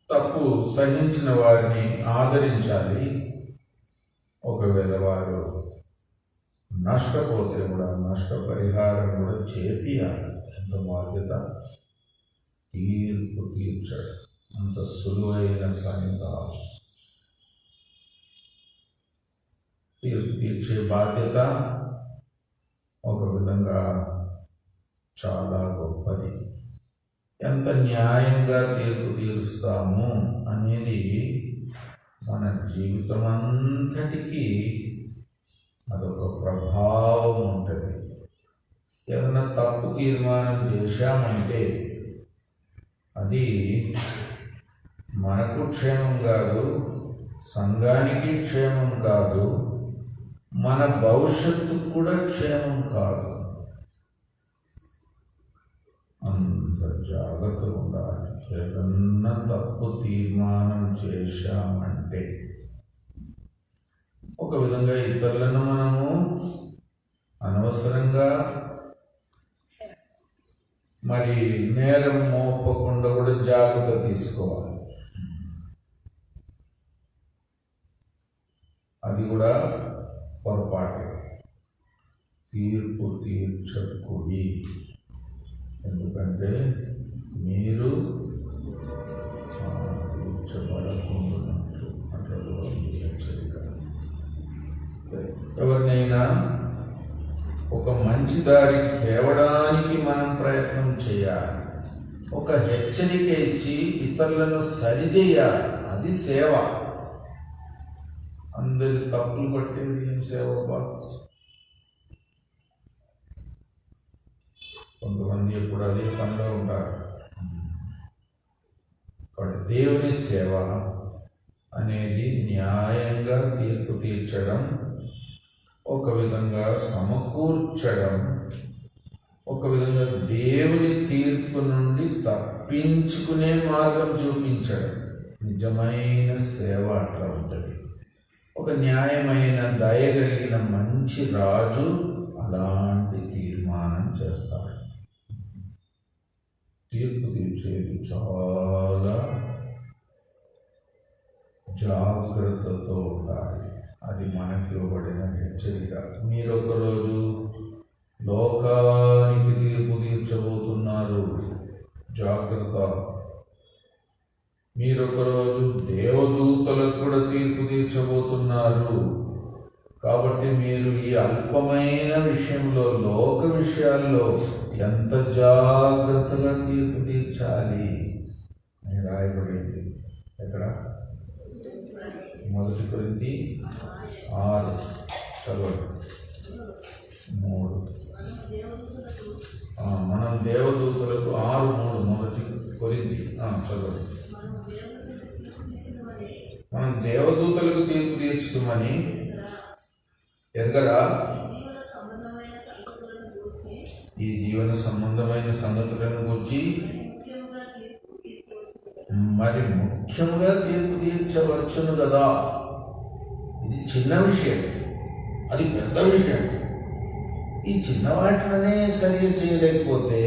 తప్పు సహించిన వారిని ఆదరించాలి. ఒకవేళ వారు నష్టపోతే కూడా నష్టపరిహారం కూడా చేపియాలి. ఎంత బాధ్యత! తీర్పు తీర్చడం అంత సులువైన పని కాదు. తీర్పు తీర్చే బాధ్యత ఒక విధంగా చాలా గొప్పది. ఎంత న్యాయంగా తీర్పు తీరుస్తాము అనేది మన జీవితం అంతటికీ అదొక ప్రభావం ఉంటుంది. ఏదైనా తప్పు తీర్మానం చేశామంటే అది మనకు క్షేమం కాదు, సంఘానికి క్షేమం కాదు, మన భవిష్యత్తుకు కూడా క్షేమం కాదు. అంత జాగ్రత్తగా ఉండాలి. ఏదన్నా తప్పు తీర్మానం చేశామంటే ఒక విధంగా ఇతరులను మనము అనవసరంగా మరి నేరం మోపకుండా కూడా జాగ్రత్త తీసుకోవాలి. అది కూడా పొరపాటే. తీర్పు తీర్చకుడి, ఎందుకంటే మీరు తీర్చబడకుండా అట్లా హెచ్చరిక. ఎవరినైనా ఒక మంచి దారికి తేవడానికి మనం ప్రయత్నం చేయాలి. ఒక హెచ్చరిక ఇచ్చి ఇతరులను సరిచేయాలి. అది సేవ. అందరి తప్పులు పట్టేది ఏం సేవ? కొంతమంది ఎప్పుడు అదే పనిలో ఉంటారు. కాబట్టి దేవుని సేవ అనేది న్యాయంగా తీర్పు తీర్చడం, ఒక విధంగా సమకూర్చడం, ఒక విధంగా దేవుని తీర్పు నుండి తప్పించుకునే మార్గం చూపించడం. నిజమైన సేవ అట్లా ఉంటుంది. ఒక న్యాయమైన దయగలిగిన మంచి రాజు అలాంటి తీర్మానం చేస్తాడు. తీర్పు తీర్చేది చాలా జాగ్రత్తతో ఉండాలి. అది మనకి ఇవ్వబడిన హెచ్చరిక. మీరు ఒకరోజు లోకానికి తీర్పు తీర్చబోతున్నారు. జాగ్రత్త. మీరొక రోజు దేవదూతలకు కూడా తీర్పు తీర్చబోతున్నారు. కాబట్టి మీరు ఈ అల్పమైన విషయంలో, లోక విషయాల్లో ఎంత జాగ్రత్తగా తీర్పు తీర్చాలి అని రాయబడింది. ఎక్కడ? 1 కొరింథీ 6 చదవండి. 3. మనం దేవదూతలకు 6:3 1 కొరింథీ చదవండి. మనం దేవదూతలకు తీర్పు తీర్చుతామని ఎరగరా? ఈ జీవన సంబంధమైన సంగతులను గురించి మరి ముఖ్యంగా తీర్పు తీర్చవచ్చును కదా. ఇది చిన్న విషయం, అది పెద్ద విషయం. ఈ చిన్న వాటిలోనే సరిగా చేయలేకపోతే,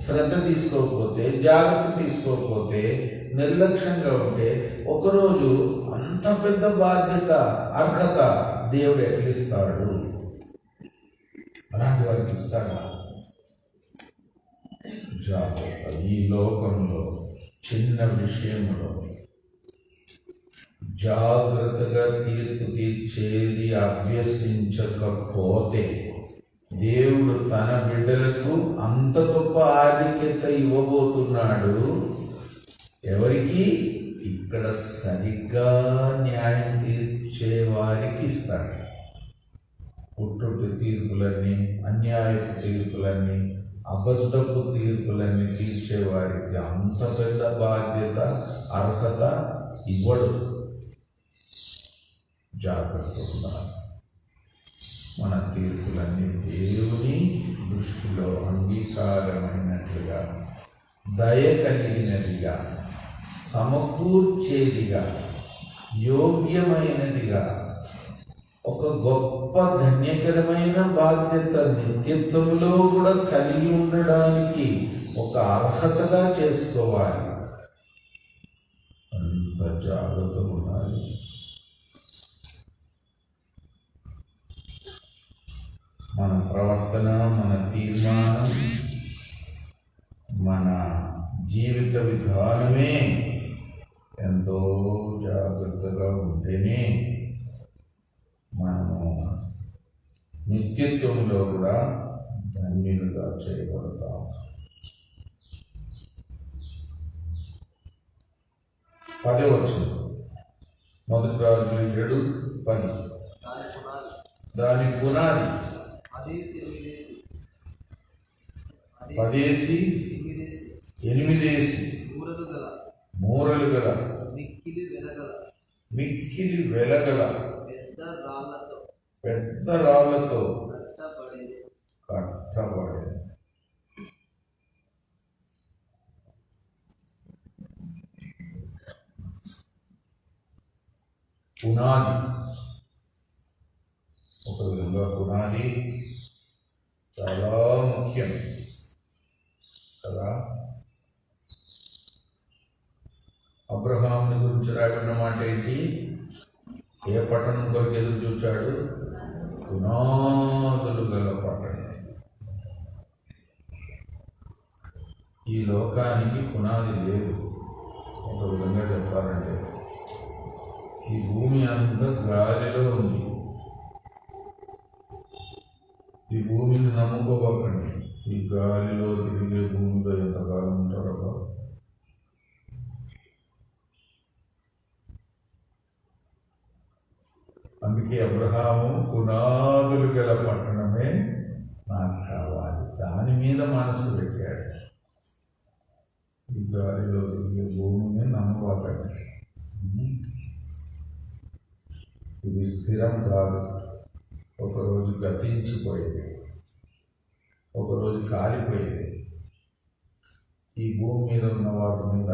శ్రద్ధ తీసుకోకపోతే, జాగ్రత్త తీసుకోకపోతే, నిర్లక్ష్యంగా ఉంటే ఒకరోజు అంత పెద్ద బాధ్యత, అర్హత దేవుడు ఎట్లిస్తాడు? అలాంటి వారికి ఇస్తాడా? జాగ్రత్త. ఈ లోకంలో చిన్న విషయంలో జాగ్రత్తగా తీర్పు తీర్చేది అభ్యసించకపోతే దేవుడు తన బిడ్డలకు అంత గొప్ప ఆధిక్యత ఇవ్వబోతున్నాడు. ఎవరికి? ఇక్కడ సరిగ్గా న్యాయం తీర్చే వారికి ఇస్తాడు. పుట్టుటి తీర్పులన్నీ, అన్యాయపు తీర్పులన్నీ, అబద్ధపు తీర్పులన్నీ తీర్చేవారికి అంత పెద్ద బాధ్యత, అర్హత ఇవ్వడు. జాగ్రత్త ఉండాలి. మన తీర్పులన్నీ దేవుని దృష్టిలో అంగీకారమైనట్లుగా, దయ కలిగినదిగా, సమకూర్చేదిగా, యోగ్యమైనదిగా, ఒక గొప్ప ధన్యకరమైన బాధ్యత నిత్యత్వంలో కూడా కలిగి ఉండడానికి ఒక అర్హతగా చేసుకోవాలి. అంత జాగ్రత్త ఉండాలి. మన ప్రవర్తన, మన తీర్మానం, మన జీవిత విధానమే ఎంతో జాగ్రత్తగా ఉంటేనే మనము నిత్యత్వంలో కూడా ధన్యులుగా చేయబడతాం. 10వ వచనం, 1 రాజులు 7:10. దాని పునాది పదేసి 8 మూరలు గల మిక్కిలి వెలగల పెద్ద రాళ్లతో కట్టబడి. పునాది, ఒక విధంగా పునాది చాలా ముఖ్యం కదా. అబ్రహాముని గురించి రాయబడిన మాట ఏంటి? ఏ పట్టణం కొరకు ఎదురు చూచాడు? పునాదులు గల పట్టణం. ఈ లోకానికి పునాది లేదు. ఒక విధంగా చెప్పాలంటే ఈ భూమి అంతా గాలిలో ఉంది. ఈ భూమిని నమ్ముకోబోకండి. ఈ గాలిలో తిరిగే భూమిలో ఎంతకాలం ఉంటారో. అందుకే అబ్రహాము పునాదులు గల పట్టణమే నాకు కావాలి, దాని మీద మనసు పెట్టాడు. ఈ గాలిలో తిరిగే భూమిని నమ్మబోకండి. ఇది స్థిరం కాదు. ఒకరోజు గతించిపోయేది, ఒకరోజు కాలిపోయేది. ఈ భూమి మీద ఉన్న వాటి మీద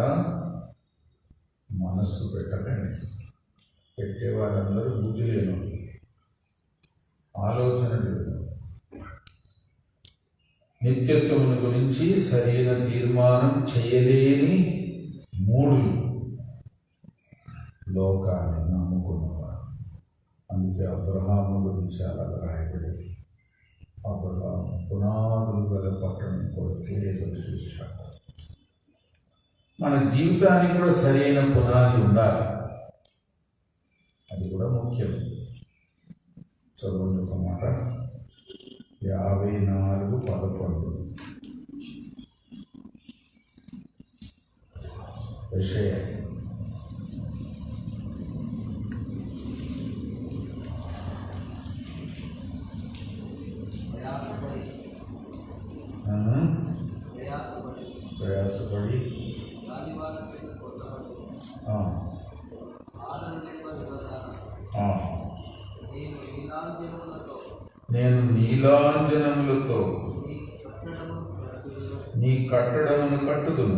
మనస్సు పెట్టకండి. పెట్టే వాళ్ళందరూ బుద్ధి లేను, ఆలోచన లేదు. నిత్యత్వం గురించి సరైన తీర్మానం చేయలేని మూఢులు లోకాన్ని నమ్ముకున్నవారు. అందుకే అబ్రహాము గురించి అలా రాయబడింది. అబ్రహాము ఏర్పరచుట. మన జీవితానికి కూడా సరైన పునాది ఉండాలి, అది కూడా ముఖ్యం. చదవండి ఒక మాట, 54:11 యెషయా. ప్రయాసపడి నేను నీలాంజనములతో నీ కట్టడమును కట్టుదును,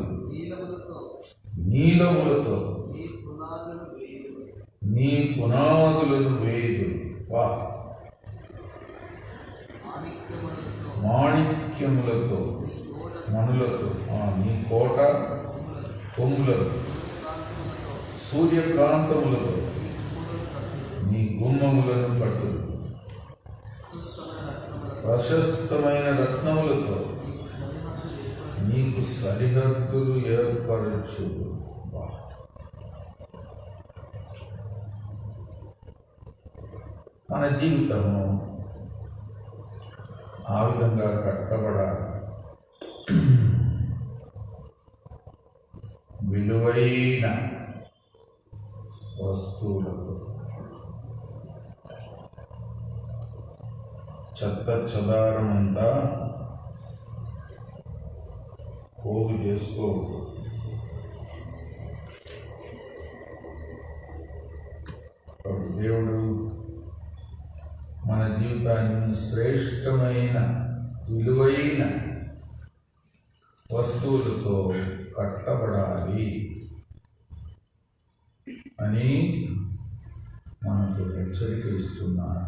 నీలములతో నీ పునాదులను వేయుదును. వా మాణిక్యములతో మణులతో నీ కోట కొమ్ములతో సూర్యకాంతములతో నీ గుమ్మములను కట్టు, ప్రశస్తమైన రత్నములతో నీకు సరిహద్దులు ఏర్పరచు. మన జీవితము ఆ విధంగా కట్టబడాలి. విలువైన వస్తువులతో, చెత్త చెదారమంతా పోగు చేసుకోవద్దు. దేవుడు మన జీవితాన్ని శ్రేష్టమైన విలువైన వస్తువులతో కట్టబడాలి అని మనకు హెచ్చరిక ఇస్తున్నారు.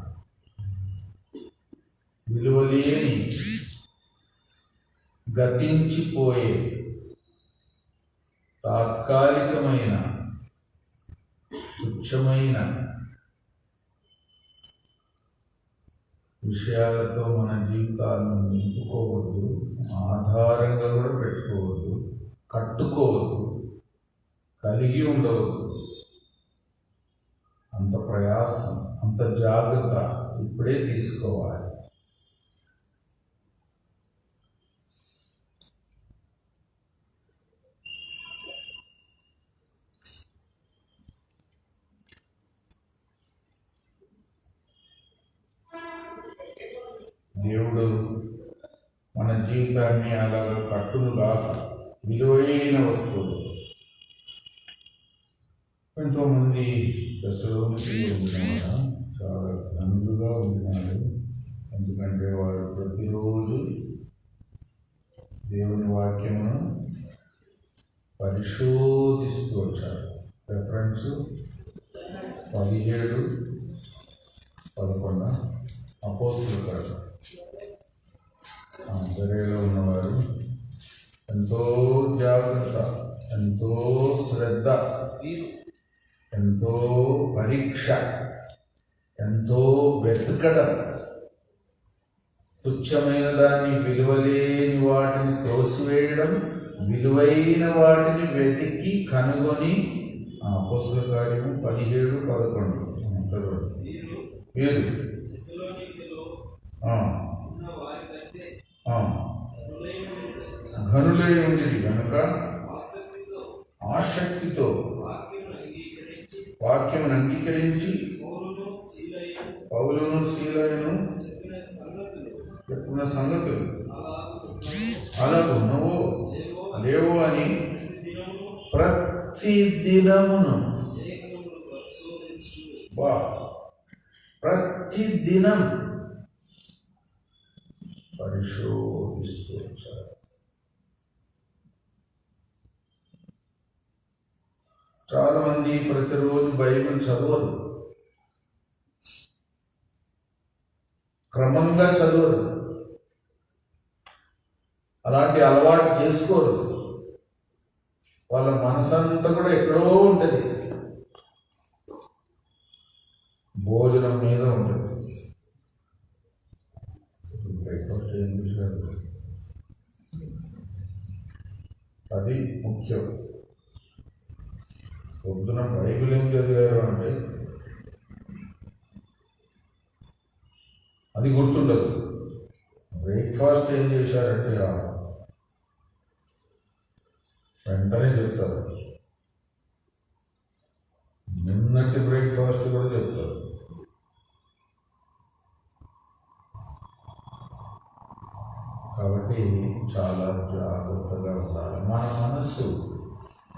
విలువలేని గతించిపోయే తాత్కాలికమైన తుచ్చమైన విషయాలతో మన జీవితాలను నింపుకోవద్దు, ఆధారంగా కూడా పెట్టుకోవద్దు, కట్టుకోవద్దు, కలిగి ఉండవద్దు. అంత ప్రయాసం, అంత జాగ్రత్త ఇప్పుడే తీసుకోవాలి. దేవుడు మన జీవితాన్ని అలాగ కట్టునులాగా విలువైన వస్తువులు. ఎంతోమంది దశలో ఉంటున్నారు, చాలా ధనులుగా ఉంటున్నారు. ఎందుకంటే వారు ప్రతిరోజు దేవుని వాక్యమును పరిశోధిస్తూ వచ్చారు. రెఫరెన్స్ 17:11 అపోస్తుల కార్యం. బెరేలో ఉన్నవారు ఎంతో జాగ్రత్త, ఎంతో శ్రద్ధ, ఎంతో పరీక్ష, ఎంతో వెతకడం, తుచ్చమైన దాన్ని, విలువలేని వాటిని తోసివేయడం, విలువైన వాటిని వెతికి కనుగొని. అపోస్తుల కార్యము 17:11 వీరు ఘనులై ఉండిరి కనుక ఆసక్తితో వాక్యమును అంగీకరించి పౌలును శీలను చెప్పిన సంగతులు అలాగున్నవో లేవో అని ప్రతి దినమును ప్రతి దినం పరిశోధిస్తూ వచ్చారు. చాలా మంది ప్రతిరోజు బైబిల్ చదవరు, క్రమంగా చదవరు, అలాంటి అలవాటు చేసుకోరు. వాళ్ళ మనసంతా కూడా ఎక్కడో ఉంటుంది, భోజనం మీద ఉంటుంది. బ్రేక్ఫాస్ట్ ఏం చేశారు? అది ముఖ్యం. పొద్దున బైబిల్ ఏం చదివారు అంటే అది గుర్తుండదు. బ్రేక్ఫాస్ట్ ఏం చేశారంటే వెంటనే చెప్తారు. నిన్నటి బ్రేక్ఫాస్ట్ కూడా చెప్తారు. కాబట్టి చాలా జాగ్రత్తగా ఉండాలి. మన మనస్సు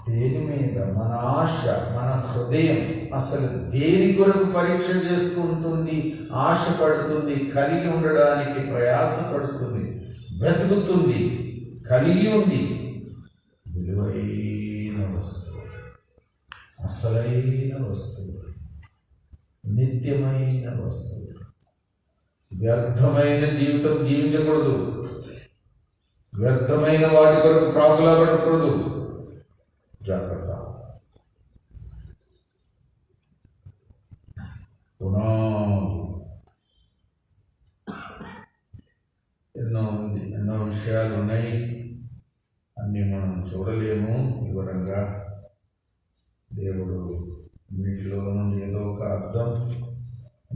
దేని మీద, మన ఆశ, మన హృదయం అసలు దేని కొరకు పరీక్ష చేసుకుంటుంది, ఆశపడుతుంది, కలిగి ఉండడానికి ప్రయాసపడుతుంది, వెతుకుతుంది, కలిగి ఉంది. విలువైన వస్తువు, అసలైన వస్తువు, నిత్యమైన వస్తువు. వ్యర్థమైన జీవితం జీవించకూడదు. వ్యర్థమైన వాటి కొరకు ప్రాకులాడకూడదు. జాగ్రత్త. ఎన్నో విషయాలు ఉన్నాయి. అన్నీ మనం చూడలేము వివరంగా. దేవుడు వీటిలో నుండి ఏదో ఒక అర్థం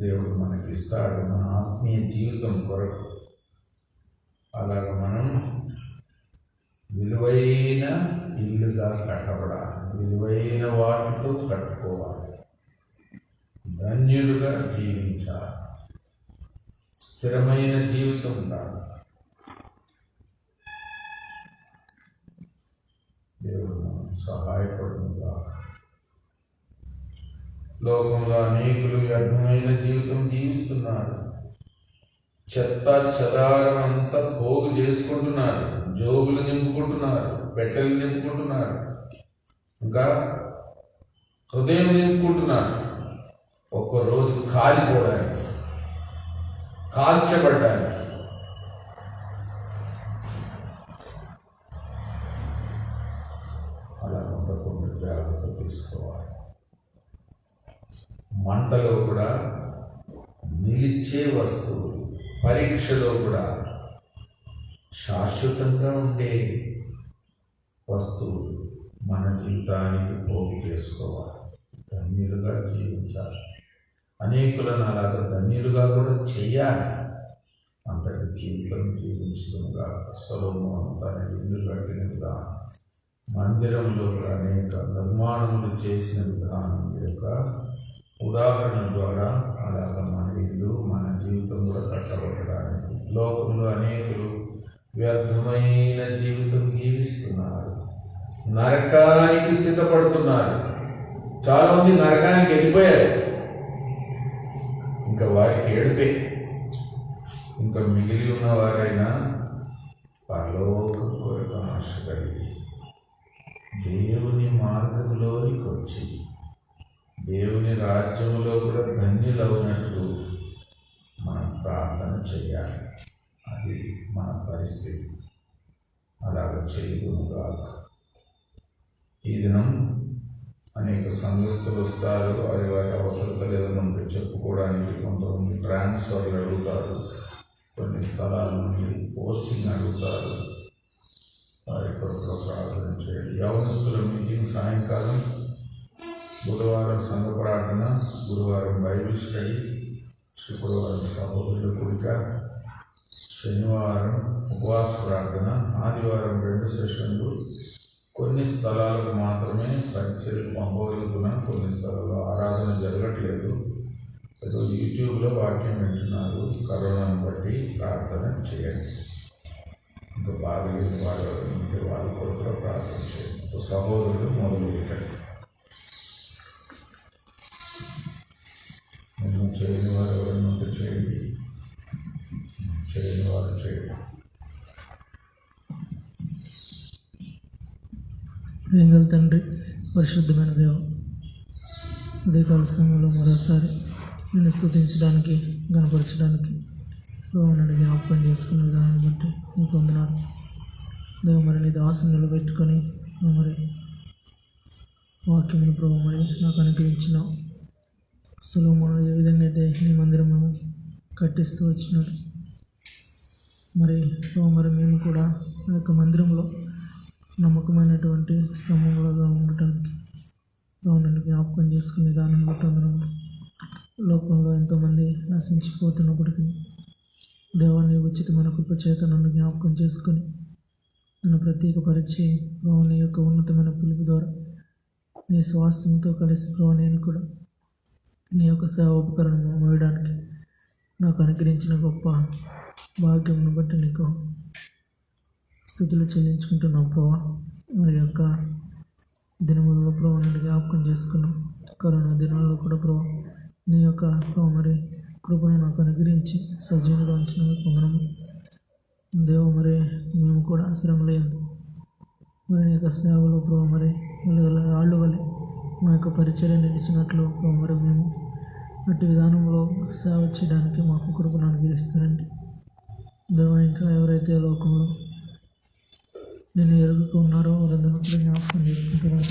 దేవుడు మనకిస్తాడు మన ఆత్మీయ జీవితం కొరకు. అలాగ మనం విలువైన ఇల్లుగా కట్టబడాలి. విలువైన వాటితో కట్టుకోవాలి. ధన్యులుగా జీవించాలి. స్థిరమైన జీవితం ఉండాలి. దేవుడు మనకు సహాయపడుతుందా. లోకంలో అనేకులు వ్యర్థమైన జీవితం జీవిస్తున్నారు. చెత్త చెదారం అంతా పోగు చేసుకుంటున్నారు. జోబులు నింపుకుంటున్నారు, పెట్టెలు నింపుకుంటున్నారు, ఇంకా హృదయం నింపుకుంటున్నారు. ఒక్కరోజు కాలిపోవడానికి, కాల్చబడ్డానికి. అలా ఉండకుండా జాగ్రత్త తీసుకోవాలి. మంటలో కూడా నిలిచే వస్తువులు, పరీక్షలో కూడా శాశ్వతంగా ఉండే వస్తువులు మన జీవితానికి పోగు చేసుకోవాలి. ధన్యులుగా జీవించాలి. అనేకులను అలాగా ధన్యులుగా కూడా చేయాలి. అంతటి జీవితం జీవించడంగా సొలొమోను తన ఇల్లు కట్టిన విధానం, మందిరంలో అనేక నిర్మాణములు చేసిన విధానం యొక్క ఉదాహరణ ద్వారా అలాగా మన ఇల్లు, మన జీవితం కూడా కట్టబడడానికి. లోకంలో అనేకులు వ్యర్థమైన జీవితం జీవిస్తున్నారు. నరకానికి సిద్ధపడుతున్నారు. చాలామంది నరకానికి వెళ్ళిపోయారు. ఇంకా వారికి ఏడుపే. ఇంకా మిగిలి ఉన్న వారైనా పరలోక కొరకు ఆశ కలిగి దేవుని మార్గంలోనికి వచ్చి దేవుని రాజ్యంలో కూడా ధన్యులవునట్లు మనం ప్రార్థన చేయాలి. అది మన పరిస్థితి. అలాగ చేయడం కాదు. ఈ దినం అనేక సంఘస్థులు వస్తారు. వారి అవసరతలు ఏదైనా ఉంటే చెప్పుకోవడానికి. కొంతమంది ట్రాన్స్ఫర్లు అడుగుతారు, కొన్ని స్థలాల నుండి పోస్టింగ్ అడుగుతారు. వారి కొరకు ప్రార్థన చేయాలి. యవనస్తుల మీటింగ్ సాయంకాలం, బుధవారం సంఘ ప్రార్థన, గురువారం బైబిల్ స్టడీ, శుక్రవారం సహోదరుల కూడిక, శనివారం ఉపవాస ప్రార్థన, ఆదివారం 2 సెషన్లు. కొన్ని స్థలాలకు మాత్రమే పరిచర్యలు పంపగలుగుతున్నాం. కొన్ని స్థలాల్లో ఆరాధన జరగట్లేదు. ఏదో యూట్యూబ్లో వాక్యం వింటున్నారు. కరోనాను బట్టి ప్రార్థన చేయండి. ఇంకా బాగలేని వాళ్ళు ఉంటే వాళ్ళ కొరకు ప్రార్థన చేయండి. సహోదరులు మొదలు పెట్టండి. నేను చేయని వారు ఎవరైనా ఉంటే చేయండి, చేయని వారు చేయండి. ప్రేమగల తండ్రి, పరిశుద్ధమైన దేవ, ఉదయకాల సమయంలో మరోసారి నేను స్తుతించడానికి, గణపరచడానికి నన్ను జ్ఞాపకం చేసుకునే విధానాన్ని బట్టి నీకు వందనాలు దేవ. మరి నీ దాసుని నిలబెట్టుకొని మరి వాక్యమును ప్రభు మరి నాకు అనుగ్రహించిన సొలొమోను ఏ విధంగా అయితే నీ మందిరము కట్టిస్తూ వచ్చినాడు, మరి ప్రభు మరి మేము కూడా ఆ యొక్క మందిరంలో నమ్మకమైనటువంటి స్తంభములుగా ఉండటానికి నన్ను జ్ఞాపకం చేసుకుని దానిని బట్టి వందనాలు. లోకంలో ఎంతోమంది నశించిపోతున్నప్పటికీ దేవాన్ని ఉచితమైన కృప చేత నన్ను జ్ఞాపకం చేసుకొని నన్ను ప్రత్యేకపరిచి ప్రభు నీ యొక్క ఉన్నతమైన పిలుపు ద్వారా నీ స్వాస్థ్యంతో కలిసి ప్రభు నేను కూడా నీ యొక్క సేవ ఉపకరణం మోయడానికి నాకు అనుగ్రహించిన గొప్ప భాగ్యంను బట్టి నీకు స్తుతులు చెల్లించుకుంటున్నాం ప్రభా. మరి యొక్క దినములలో ప్రభు నన్ను జ్ఞాపకం చేసుకున్నాం. కరోనా దినాల్లో కూడా ప్రభు నీ యొక్క ప్రభు మరి కృపను నాకు అనుగ్రహించి సజీవులుగా ఉంచిన మీకు వందనము దేవ. మరి మేము కూడా శ్రమలేదు మరి నీ యొక్క సేవలో ప్రభు మరి రాళ్ళు వలె మా యొక్క పరిచర్య నిలిచినట్లు ప్రభు మరి మేము అట్టి విధానంలో సేవ చేయడానికి మాకు కృపను అనుగ్రహిస్తారండి దేవ. ఇంకా ఎవరైతే లోకంలో నేను ఎరుగుతూ ఉన్నారో వారందరూ కూడా జ్ఞాపకం చేసుకుంటున్నారు.